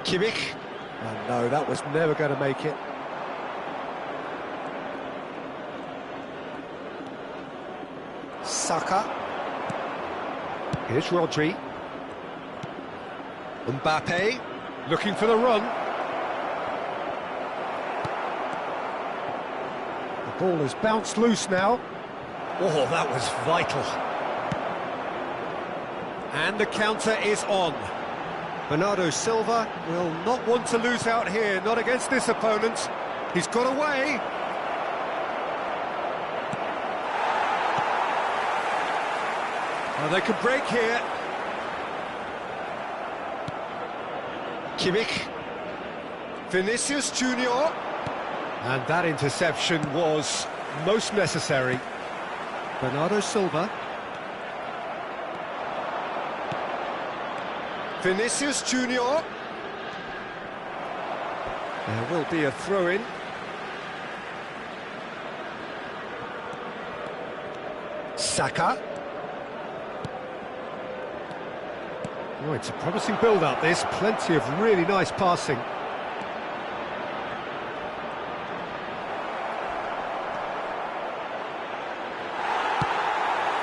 Kimmich. Oh no, that was never going to make it. Saka. Here's Rodri. Mbappe looking for the run. The ball has bounced loose now. Oh, that was vital. And the counter is on. Bernardo Silva will not want to lose out here, not against this opponent. He's got away. Oh, they could break here. Kimmich. Vinicius Junior. And that interception was most necessary. Bernardo Silva. Vinicius Junior. There will be a throw-in. Saka. Oh, it's a promising build-up, this. Plenty of really nice passing.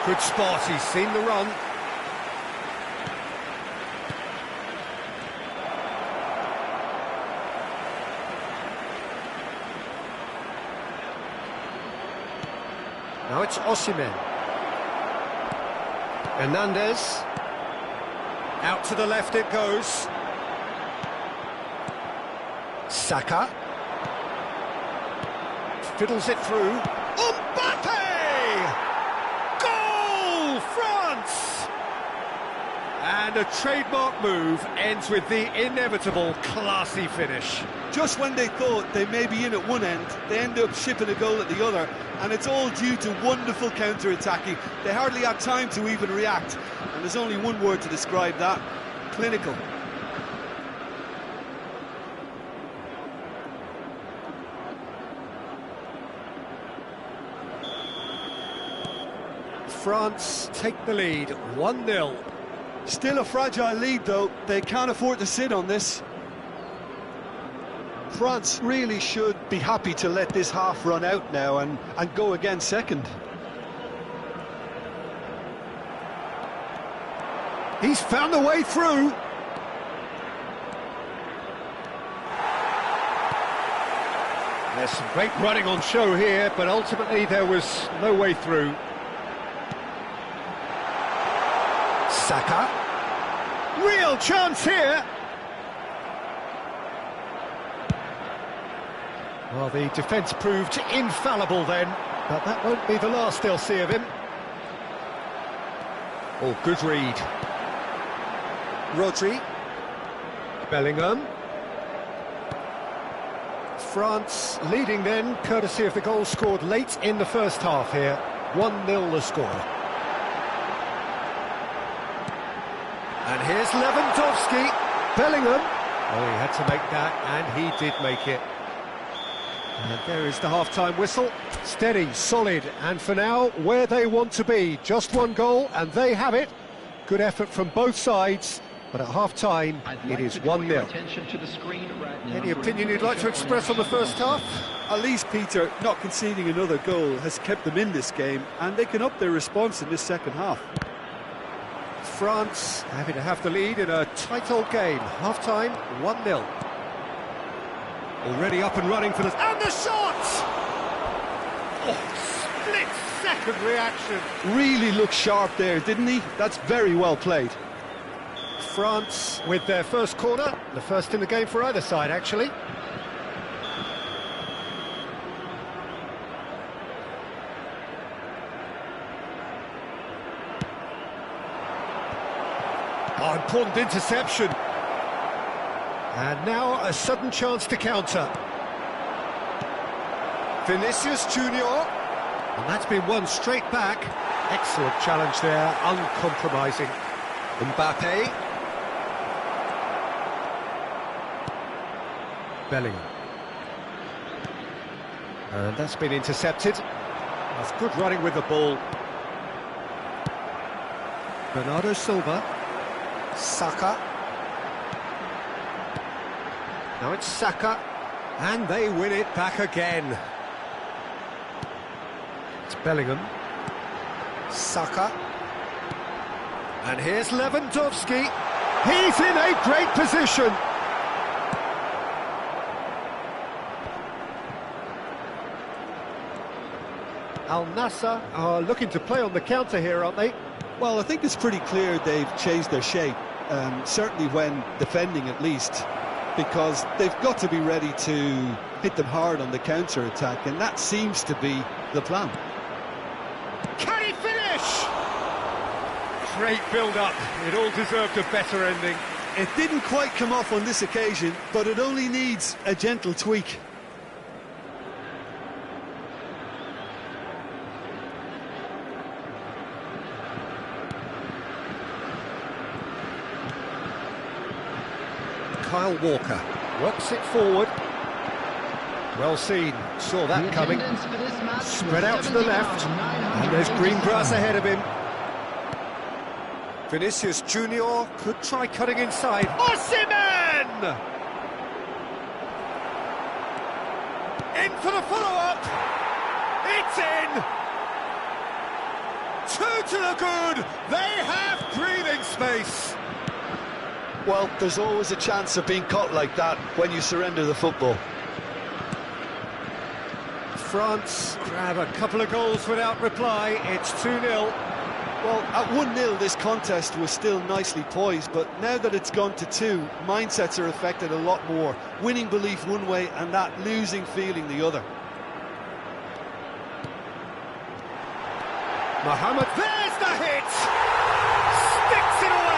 Good spot, he's seen the run. Now it's Osimhen. Hernandez. Out to the left it goes. Saka. Fiddles it through. Mbappe! Goal! France! And a trademark move ends with the inevitable classy finish. Just when they thought they may be in at one end, they end up shipping a goal at the other, and it's all due to wonderful counter-attacking. They hardly had time to even react, and there's only one word to describe that: clinical. France take the lead, 1-0. Still a fragile lead, though. They can't afford to sit on this. France really should be happy to let this half run out now and go again second. He's found a way through. There's some great running on show here, but ultimately there was no way through. Saka. Real chance here. Well, the defence proved infallible then, but that won't be the last they'll see of him. Oh, good read. Rodri. Bellingham. France leading then, courtesy of the goal scored late in the first half here. 1-0 the score. And here's Lewandowski. Bellingham. Oh, he had to make that, and he did make it. And there is the half-time whistle. Steady, solid, and for now, where they want to be. Just one goal, and they have it. Good effort from both sides. But at half-time, it is 1-0. Any opinion you'd like to express on the first half? At least, Peter, not conceding another goal has kept them in this game, and they can up their response in this second half. France happy to have the lead in a tight old game. Half-time, 1-0. Already up and running for the... And the shot! Oh, split-second reaction. Really looked sharp there, didn't he? That's very well played. France with their first corner, the first in the game for either side, actually. Oh, important interception. And now a sudden chance to counter. Vinicius Junior. And that's been won straight back. Excellent challenge there, uncompromising. Mbappe. Bellingham. And that's been intercepted. That's good running with the ball. Bernardo Silva. Saka. Now it's Saka. And they win it back again. It's Bellingham. Saka. And here's Lewandowski. He's in a great position. Al Nassr are looking to play on the counter here, aren't they? Well, I think it's pretty clear they've changed their shape, certainly when defending at least, because they've got to be ready to hit them hard on the counter-attack, and that seems to be the plan. Can he finish? Great build-up. It all deserved a better ending. It didn't quite come off on this occasion, but it only needs a gentle tweak. Kyle Walker works it forward. Well seen, saw that coming. Spread out to the left, and there's green grass ahead of him. Vinicius Junior could try cutting inside. Osimhen! In for the follow-up. It's in. 2 to the good. They have breathing space. Well, there's always a chance of being caught like that when you surrender the football. France grab a couple of goals without reply. It's 2-0. Well, at 1-0 this contest was still nicely poised, but now that it's gone to 2, mindsets are affected a lot more. Winning belief one way and that losing feeling the other. Mohamed, there's the hit! Sticks it away!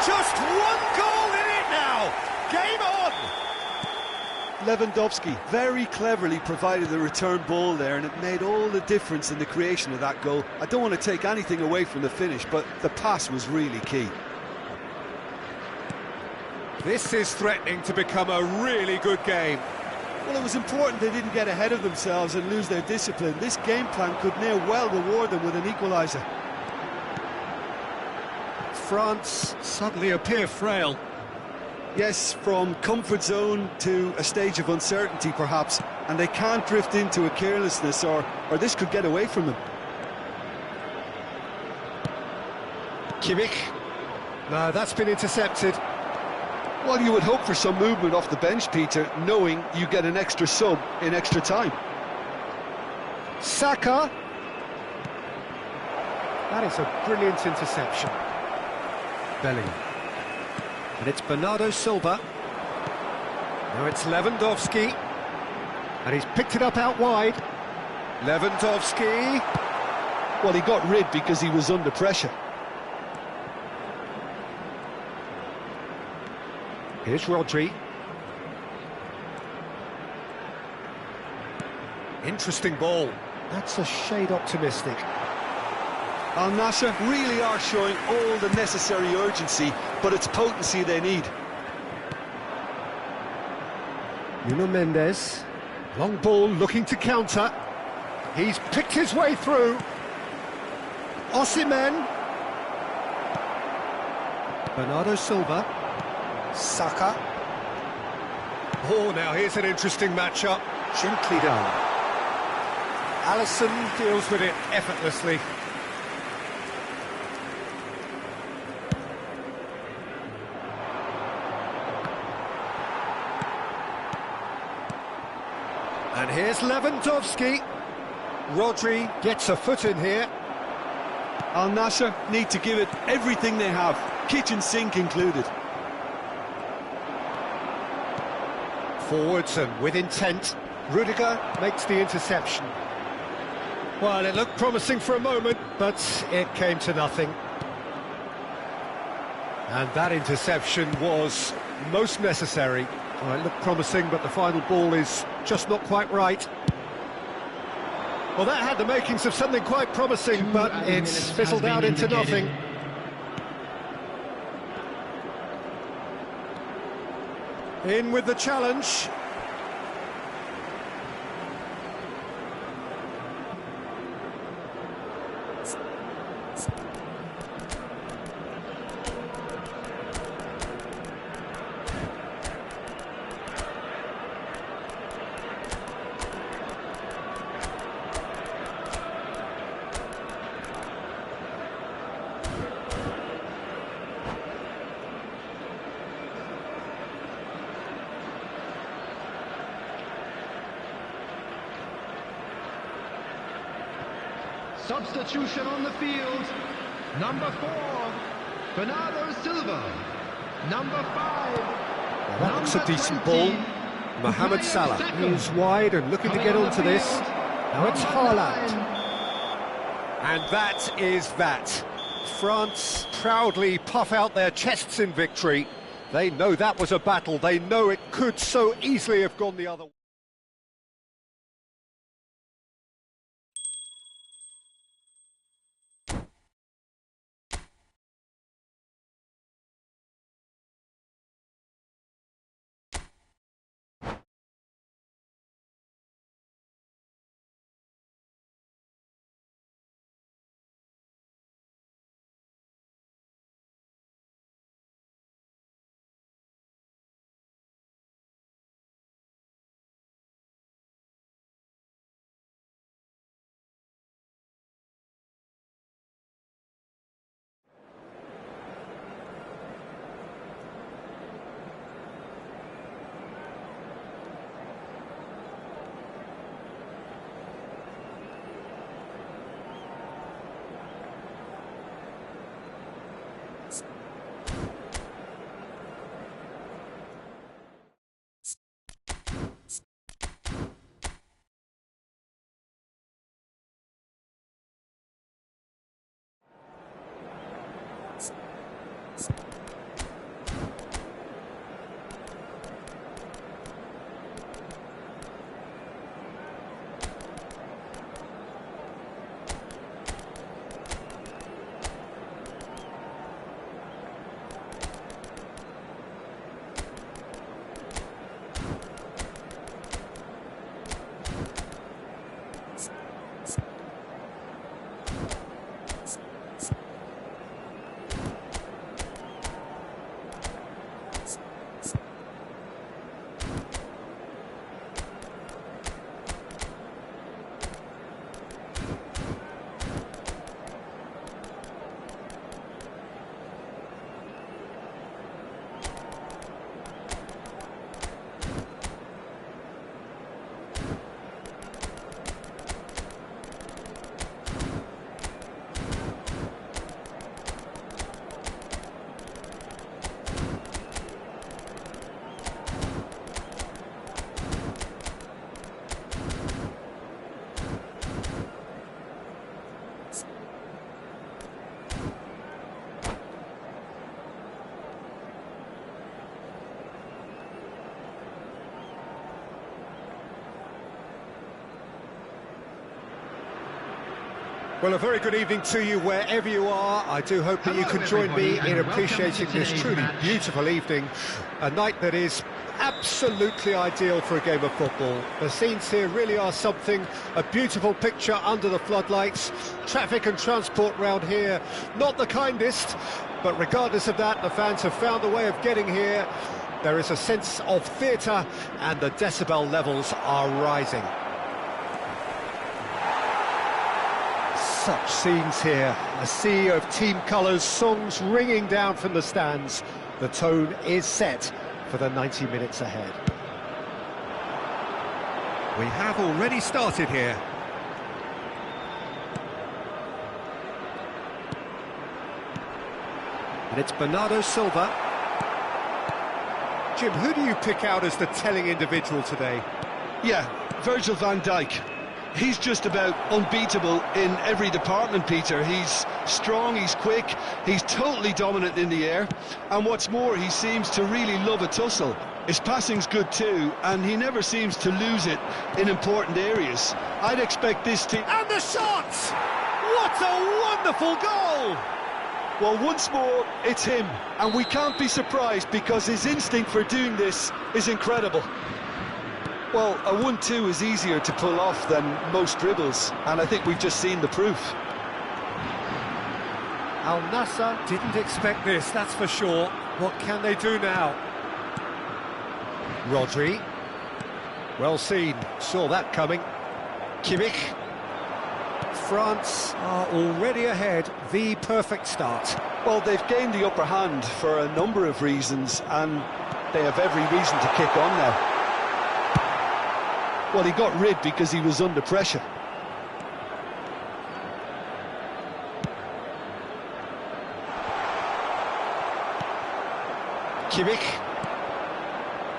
Just one goal in it now! Game on! Lewandowski very cleverly provided the return ball there, and it made all the difference in the creation of that goal. I don't want to take anything away from the finish, but the pass was really key. This is threatening to become a really good game. Well, it was important they didn't get ahead of themselves and lose their discipline. This game plan could now well reward them with an equaliser. France suddenly appear frail. Yes, from comfort zone to a stage of uncertainty perhaps, and they can't drift into a carelessness or this could get away from them. Kimmich. No, that's been intercepted. Well, you would hope for some movement off the bench, Peter, knowing you get an extra sub in extra time. Saka. That is a brilliant interception. Bellingham. And it's Bernardo Silva. Now it's Lewandowski. And he's picked it up out wide. Lewandowski. Well, he got rid because he was under pressure. Here's Rodri. Interesting ball. That's a shade optimistic. Al Nassr really are showing all the necessary urgency, but it's potency they need. Nuno Mendes. Long ball looking to counter. He's picked his way through. Osimhen. Bernardo Silva. Saka. Oh, now here's an interesting matchup. Gently done. Alisson deals with it effortlessly. And here's Lewandowski. Rodri gets a foot in here. Al Nassr need to give it everything they have, kitchen sink included. Forwards and with intent. Rudiger makes the interception. Well, it looked promising for a moment, but it came to nothing. And that interception was most necessary. Well, it looked promising, but the final ball is just not quite right. Well, that had the makings of something quite promising, but it's fizzled out into nothing. In with the challenge. Substitution on the field. Number 4, Bernardo Silva. Number 5, That looks a decent ball. Mohamed Salah. He's wide and looking to get onto this. Now it's Haaland. And that is that. France proudly puff out their chests in victory. They know that was a battle. They know it could so easily have gone the other way. Well, a very good evening to you wherever you are. I do hope that you can join me in appreciating this truly beautiful evening. A night that is absolutely ideal for a game of football. The scenes here really are something. A beautiful picture under the floodlights. Traffic and transport round here, not the kindest. But regardless of that, the fans have found a way of getting here. There is a sense of theatre and the decibel levels are rising. Such scenes here, a sea of team colours, songs ringing down from the stands. The tone is set for the 90 minutes ahead. We have already started here. And it's Bernardo Silva. Jim, who do you pick out as the telling individual today? Yeah, Virgil van Dijk. He's just about unbeatable in every department, Peter. He's strong, he's quick, he's totally dominant in the air, and what's more, he seems to really love a tussle. His passing's good too, and he never seems to lose it in important areas. I'd expect this team... And the shot! What a wonderful goal! Well, once more, it's him, and we can't be surprised because his instinct for doing this is incredible. Well, a 1-2 is easier to pull off than most dribbles, and I think we've just seen the proof. Al Nassr didn't expect this, that's for sure. What can they do now? Rodri. Well seen, saw that coming. Kimmich. France are already ahead, the perfect start. Well, they've gained the upper hand for a number of reasons, and they have every reason to kick on now. Well, he got rid because he was under pressure. Kimmich.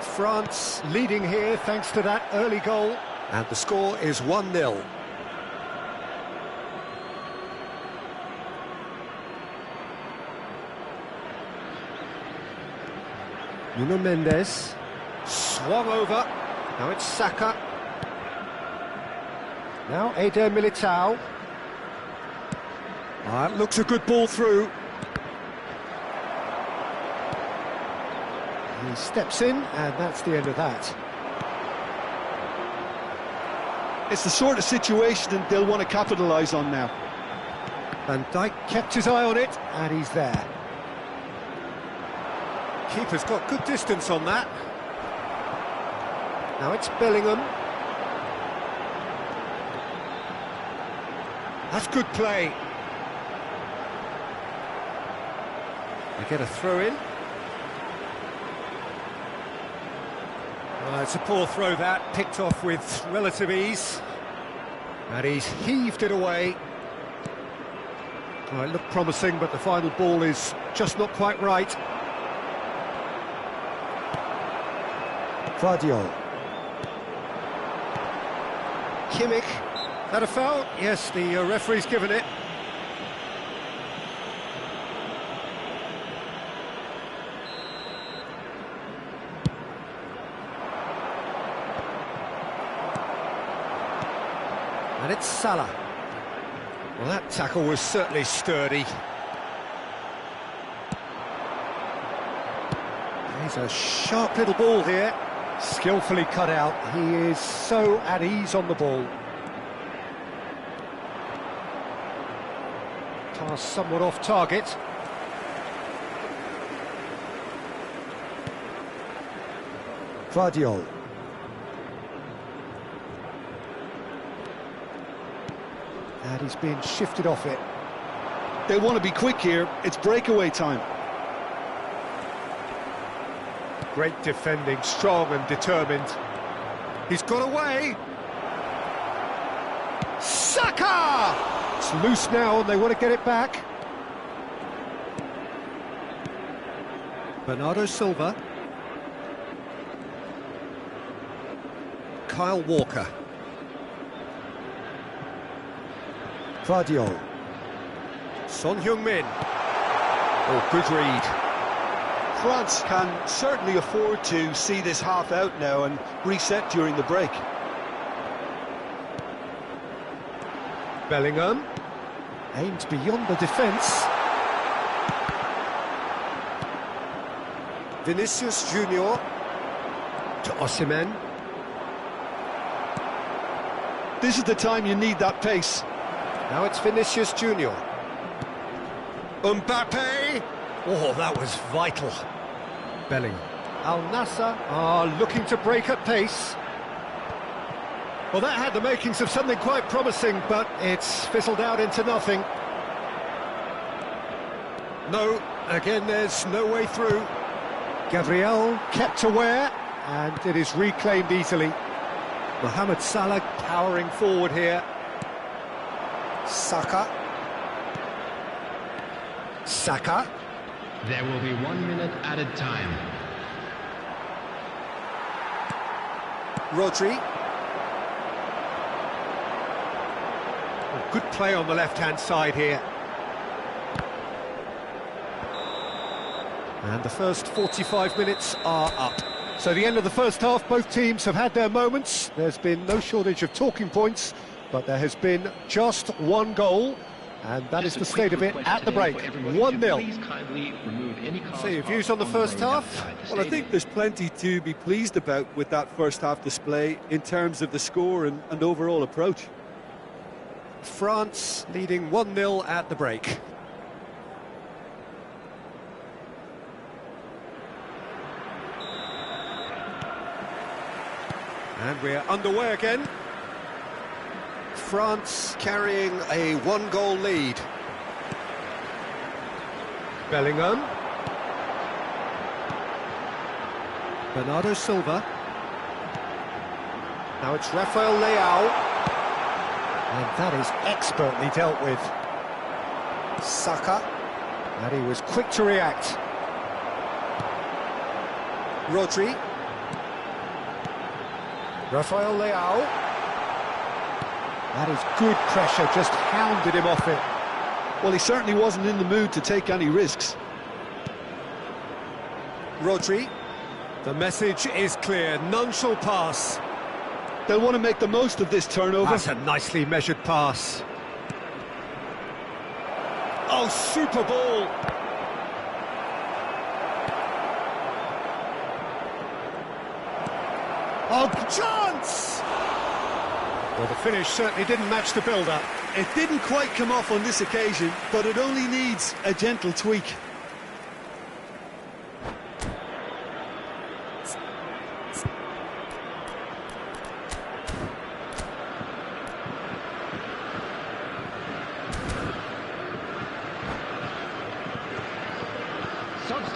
France leading here thanks to that early goal. And the score is 1-0. Nuno Mendes. Swung over. Now it's Saka. Now Eder Militao. That looks a good ball through. He steps in, and that's the end of that. It's the sort of situation that they'll want to capitalise on now. Van Dijk kept his eye on it, and he's there. Keeper's got good distance on that. Now it's Bellingham. That's good play. They get a throw in. It's a poor throw that, picked off with relative ease. And he's heaved it away. Well, it looked promising, but the final ball is just not quite right. Gvardiol. Kimmich. That a foul? Yes, the referee's given it. And it's Salah. Well, that tackle was certainly sturdy. He's a sharp little ball here. Skillfully cut out. He is so at ease on the ball. Pass somewhat off target. Gvardiol. And he's being shifted off it. They want to be quick here. It's breakaway time. Great defending, strong and determined. He's got away. Saka! It's loose now and they want to get it back. Bernardo Silva. Kyle Walker. Gvardiol. Son Heung-min. Oh, good read. France can certainly afford to see this half out now and reset during the break. Bellingham. Aimed beyond the defence. Vinicius Junior to Osimhen. This is the time you need that pace. Now it's Vinicius Junior. Mbappe! Oh, that was vital. Bellingham. Al Nassr are looking to break at pace. Well, that had the makings of something quite promising, but it's fizzled out into nothing. No, again, there's no way through. Gabriel kept aware, and it is reclaimed easily. Mohamed Salah powering forward here. Saka. There will be 1 minute added time. Rodri. Oh, good play on the left-hand side here. And the first 45 minutes are up. So the end of the first half, both teams have had their moments. There's been no shortage of talking points, but there has been just one goal, and that is the state of it at the break. 1-0. So your views on the first half? Well, I think there's plenty to be pleased about with that first half display in terms of the score and overall approach. France leading 1-0 at the break. And we're underway again. France carrying a 1-goal lead. Bellingham. Bernardo Silva. Now it's Rafael Leao. And that is expertly dealt with. Saka. And he was quick to react. Rodri. Rafael Leao. That is good pressure, just hounded him off it. Well, he certainly wasn't in the mood to take any risks. Rodri. The message is clear, none shall pass. They'll want to make the most of this turnover. That's a nicely measured pass. Oh, super ball. Oh, chance! Well, the finish certainly didn't match the build-up. It didn't quite come off on this occasion, but it only needs a gentle tweak.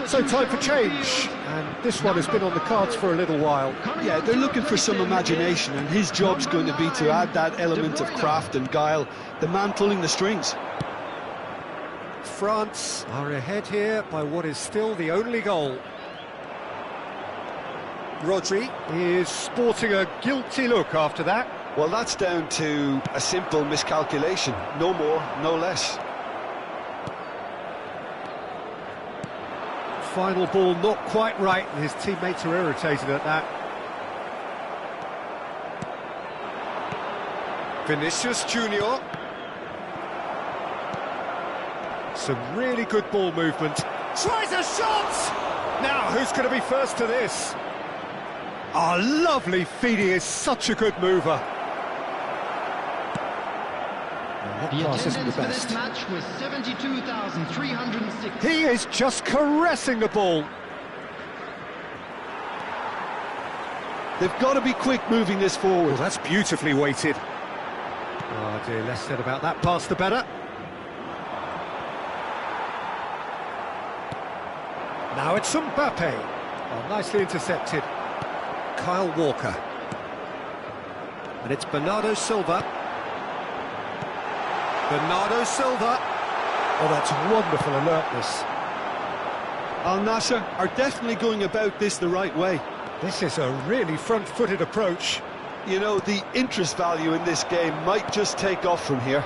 So time for change, and this one has been on the cards for a little while. Yeah, they're looking for some imagination, and his job's going to be to add that element of craft and guile, the man pulling the strings. France are ahead here by what is still the only goal. Rodri is sporting a guilty look after that. Well, that's down to a simple miscalculation, no more, no less. Final ball not quite right, and his teammates are irritated at that. Vinicius Junior. Some really good ball movement. Tries a shot! Now, who's going to be first to this? Oh, lovely feed. He is such a good mover. The attendance for this match was 72,306. He is just caressing the ball. They've got to be quick moving this forward. Well, that's beautifully weighted. Oh dear, less said about that pass the better. Now it's Mbappe. Oh, nicely intercepted. Kyle Walker. And it's Bernardo Silva. Bernardo Silva. Oh, that's wonderful alertness. Al Nassr are definitely going about this the right way. This is a really front-footed approach. You know, the interest value in this game might just take off from here.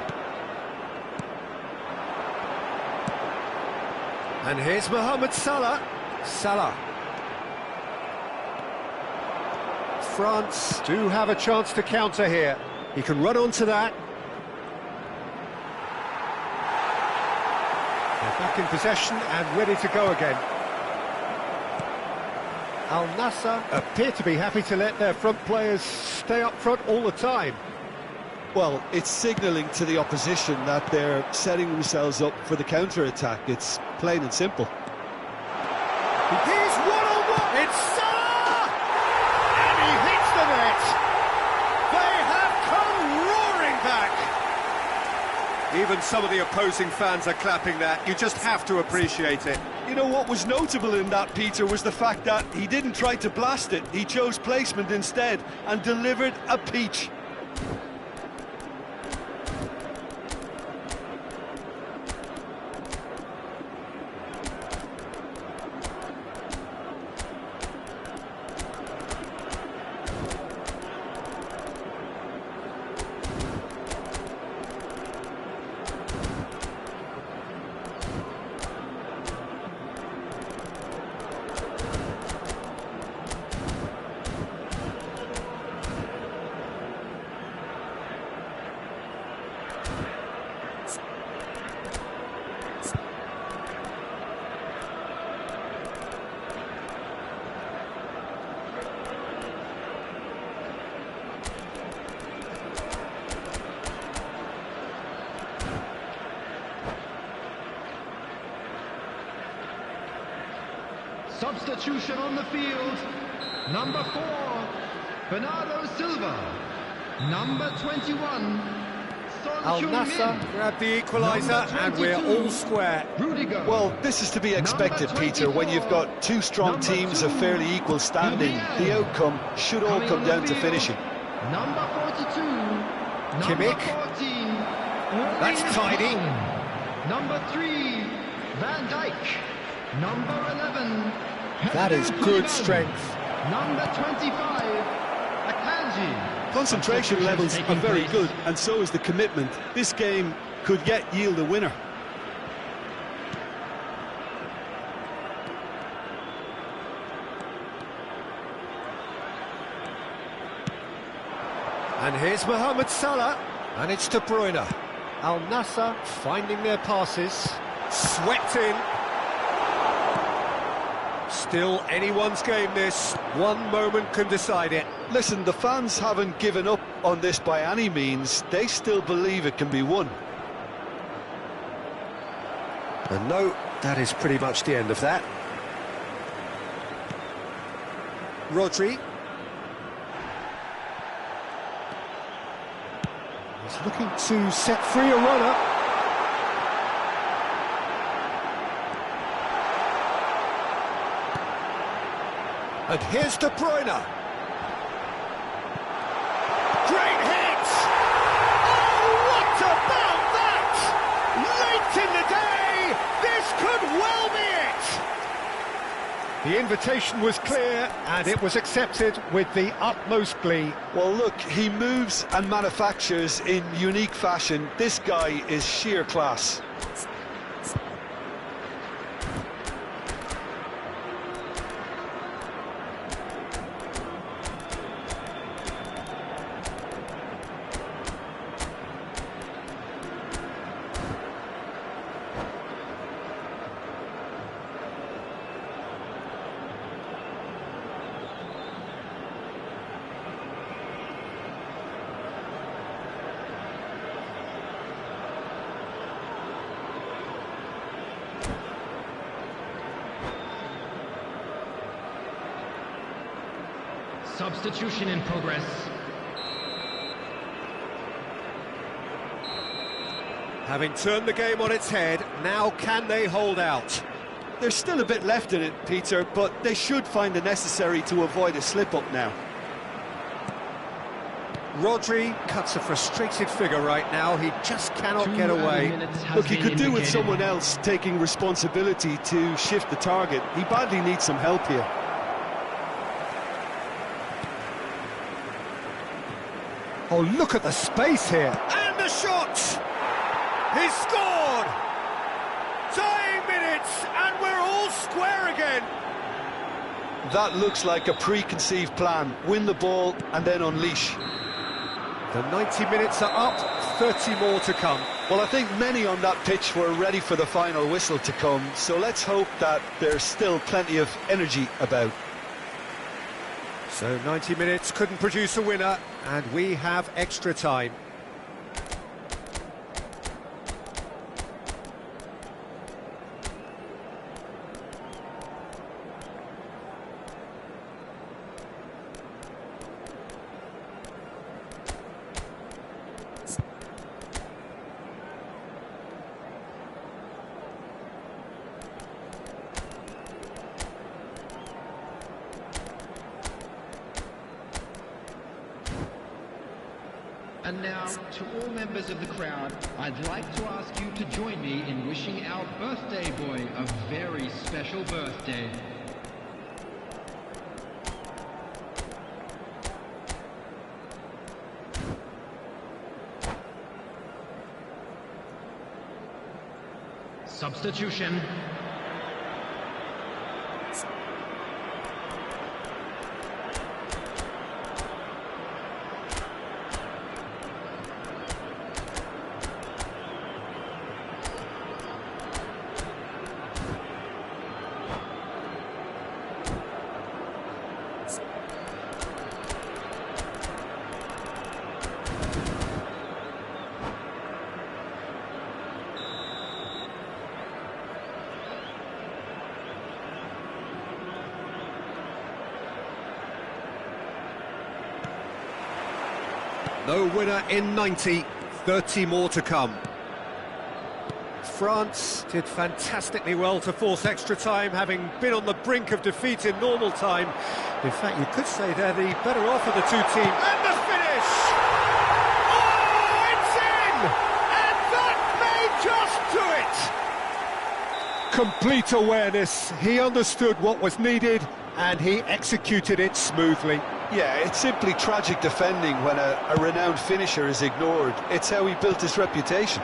And here's Mohamed Salah. Salah. France do have a chance to counter here. He can run onto that. They're back in possession and ready to go again. Al Nassr appear to be happy to let their front players stay up front all the time. Well, it's signalling to the opposition that they're setting themselves up for the counter-attack. It's plain and simple. He's one-on-one! It's Salah! And he hits the net! They have come roaring back! Even some of the opposing fans are clapping that. You just have to appreciate it. You know what was notable in that, Peter, was the fact that he didn't try to blast it. He chose placement instead and delivered a peach. Substitution on the field. Number 4, Bernardo Silva. Number 21, Al Nassr grabbed the equaliser and we're all square. Rudiger. Well, this is to be expected, Peter, when you've got two strong teams of fairly equal standing. The outcome should all come down to finishing. Number 42, Kimmich. number 14, That's Erling tidy. Haaland. Number 3, Van Dijk. Number 11, That is good strength. Number 25, Akanji. Concentration levels are very good, and so is the commitment. This game could yet yield a winner. And here's Mohamed Salah, and it's De Bruyne. Al Nassr finding their passes, swept in. Still anyone's game this, one moment can decide it. Listen, the fans haven't given up on this by any means. They still believe it can be won. And no, that is pretty much the end of that. Rodri. He's looking to set free a runner. And here's De Bruyne. Great hit! Oh, what about that? Late in the day, this could well be it! The invitation was clear, and it was accepted with the utmost glee. Well, look, he moves and manufactures in unique fashion. This guy is sheer class. Substitution in progress. Having turned the game on its head, now can they hold out? There's still a bit left in it, Peter, but they should find the necessary to avoid a slip-up now. Rodri cuts a frustrated figure right now. He just cannot get away. Look, he could do with someone else taking responsibility to shift the target. He badly needs some help here. Oh, look at the space here. And the shot! He's scored! Dying minutes, and we're all square again. That looks like a preconceived plan. Win the ball and then unleash. The 90 minutes are up, 30 more to come. Well, I think many on that pitch were ready for the final whistle to come, so let's hope that there's still plenty of energy about. So 90 minutes couldn't produce a winner, and we have extra time. And now, to all members of the crowd, I'd like to ask you to join me in wishing our birthday boy a very special birthday. Substitution. No winner in 90, 30 more to come. France did fantastically well to force extra time, having been on the brink of defeat in normal time. In fact, you could say they're the better off of the two teams. And the finish! Oh, it's in! And that may just do it! Complete awareness. He understood what was needed, and he executed it smoothly. Yeah, it's simply tragic defending when a renowned finisher is ignored. It's how he built his reputation.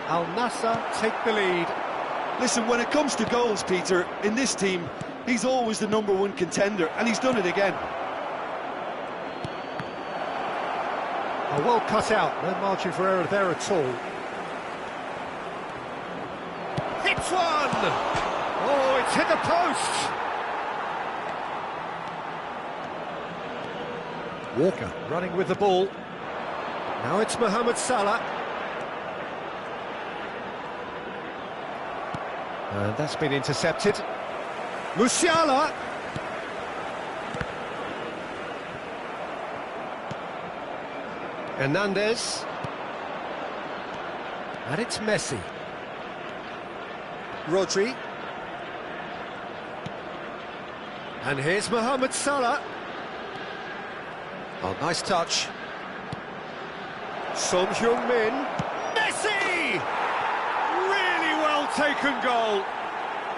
Al Nassr take the lead. Listen, when it comes to goals, Peter, in this team, he's always the #1 contender, and he's done it again. Oh, well cut out, no margin for error there at all. Hits one! Oh, it's hit the post! Walker running with the ball. Now it's Mohamed Salah. And that's been intercepted. Musiala. Hernandez. And it's Messi. Rodri. And here's Mohamed Salah. Oh, nice touch. Son Heung-min. Messi! Really well taken goal.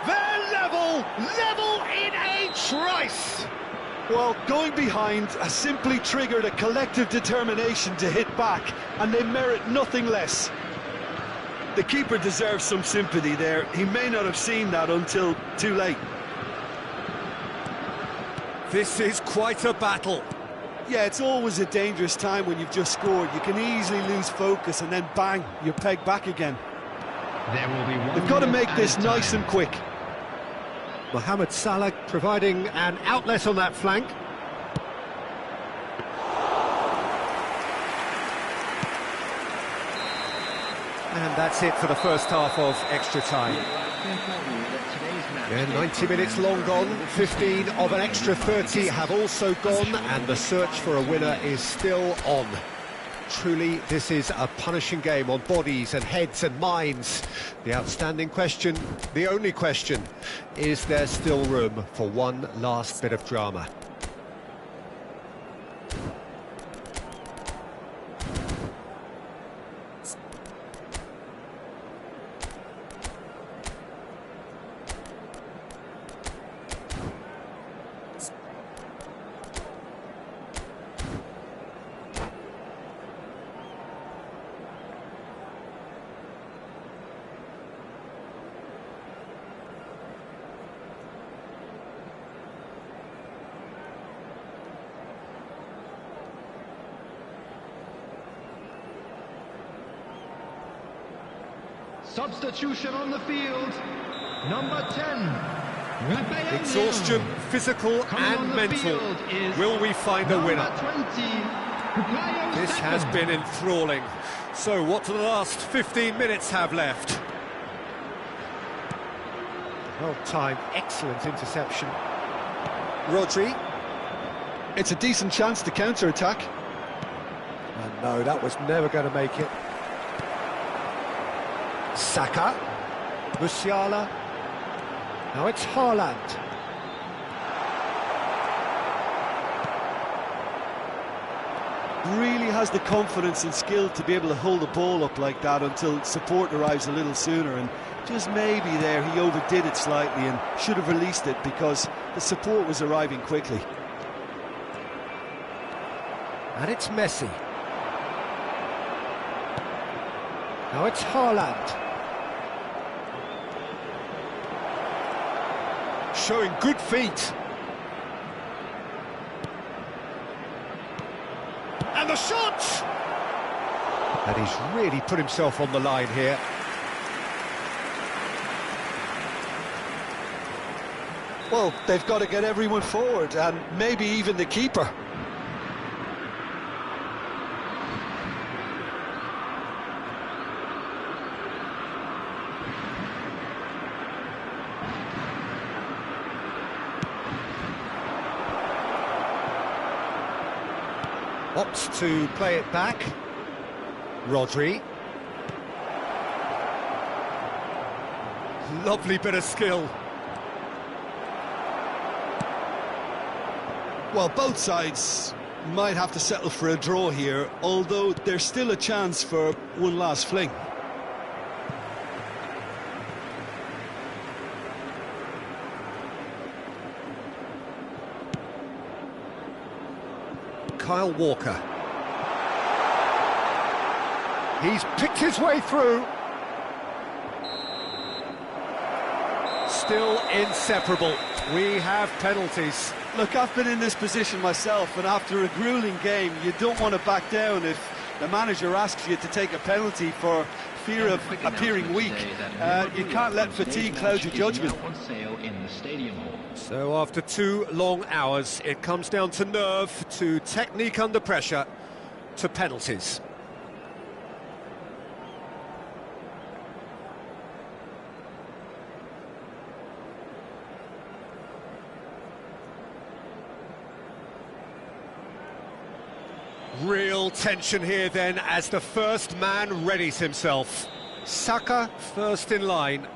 They're level in a trice. Well, going behind has simply triggered a collective determination to hit back, and they merit nothing less. The keeper deserves some sympathy there. He may not have seen that until too late. This is quite a battle. Yeah, it's always a dangerous time when you've just scored. You can easily lose focus and then bang, you're pegged back again. There will be one. They've got to make this nice and quick. Mohamed Salah providing an outlet on that flank. And that's it for the first half of extra time. Yeah, 90 minutes long gone, 15 of an extra 30 have also gone, and the search for a winner is still on. Truly, this is a punishing game on bodies and heads and minds. The outstanding question, the only question, is there still room for one last bit of drama? Substitution on the field. Number 10. Raphael Exhaustion, Leão. physical Coming on and the mental. field is Will we find a number winner? 20. Bukayo This Saka. has been enthralling. So what do the last 15 minutes have left? Well timed, excellent interception. Rodri. It's a decent chance to counter-attack. And no, that was never going to make it. Saka. Musiala. Now it's Haaland. Really has the confidence and skill to be able to hold the ball up like that until support arrives a little sooner, and just maybe there he overdid it slightly and should have released it because the support was arriving quickly. And it's Messi. Now it's Haaland. Showing good feet. And the shot! And he's really put himself on the line here. Well, they've got to get everyone forward, and maybe even the keeper. Opts to play it back. Rodri. Lovely bit of skill. Well, both sides might have to settle for a draw here, although there's still a chance for one last fling. Kyle Walker. He's picked his way through. Still inseparable. We have penalties. Look, I've been in this position myself, and after a grueling game, you don't want to back down if the manager asks you to take a penalty for fear of appearing weak. You can't let fatigue cloud your judgment. So after 2 long hours, it comes down to nerve, to technique under pressure, to penalties. Real tension here then as the first man readies himself. Saka first in line.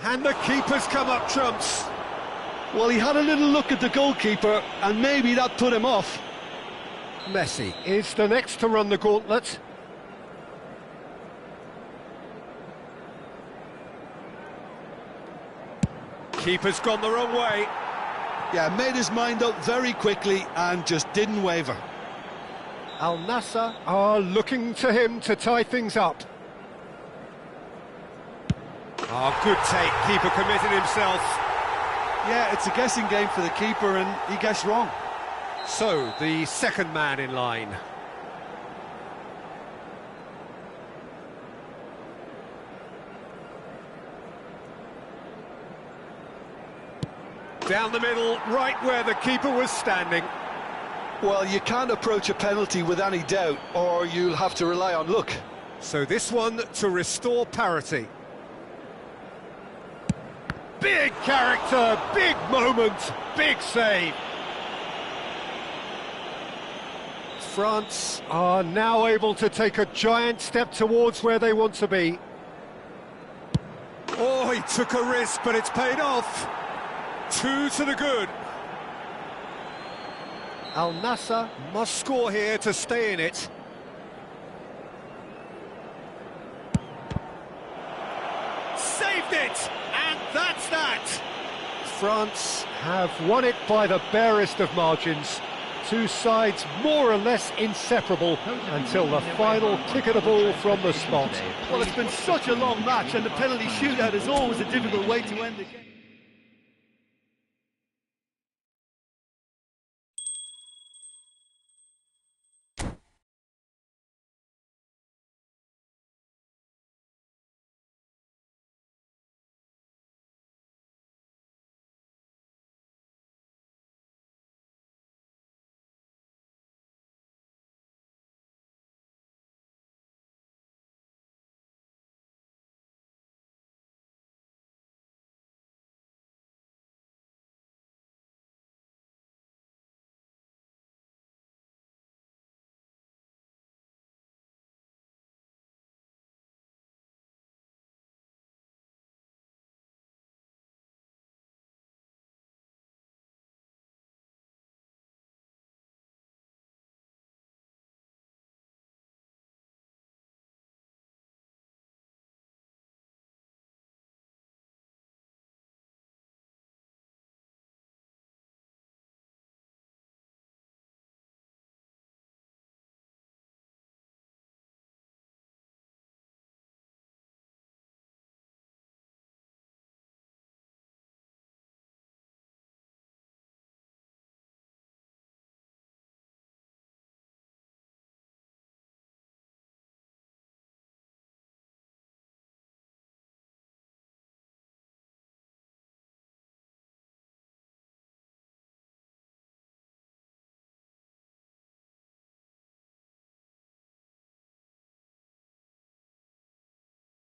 And the keeper's come up trumps. Well, he had a little look at the goalkeeper, and maybe that put him off. Messi is the next to run the gauntlet. Keeper's gone the wrong way. Yeah, made his mind up very quickly and just didn't waver. Al Nassr are looking to him to tie things up. Oh, good take. Keeper committed himself. Yeah, it's a guessing game for the keeper, and he guessed wrong. So, the second man in line. Down the middle, right where the keeper was standing. Well, you can't approach a penalty with any doubt, or you'll have to rely on luck. So this one to restore parity. Big character, big moment, big save. France are now able to take a giant step towards where they want to be. Oh, he took a risk, but it's paid off. 2 to the good. Al Nassr must score here to stay in it. Saved it! And that's that! France have won it by the barest of margins. Two sides more or less inseparable until the final kick of the ball from the spot. Well, it's been such a long match, and the penalty shootout is always a difficult way to end the game.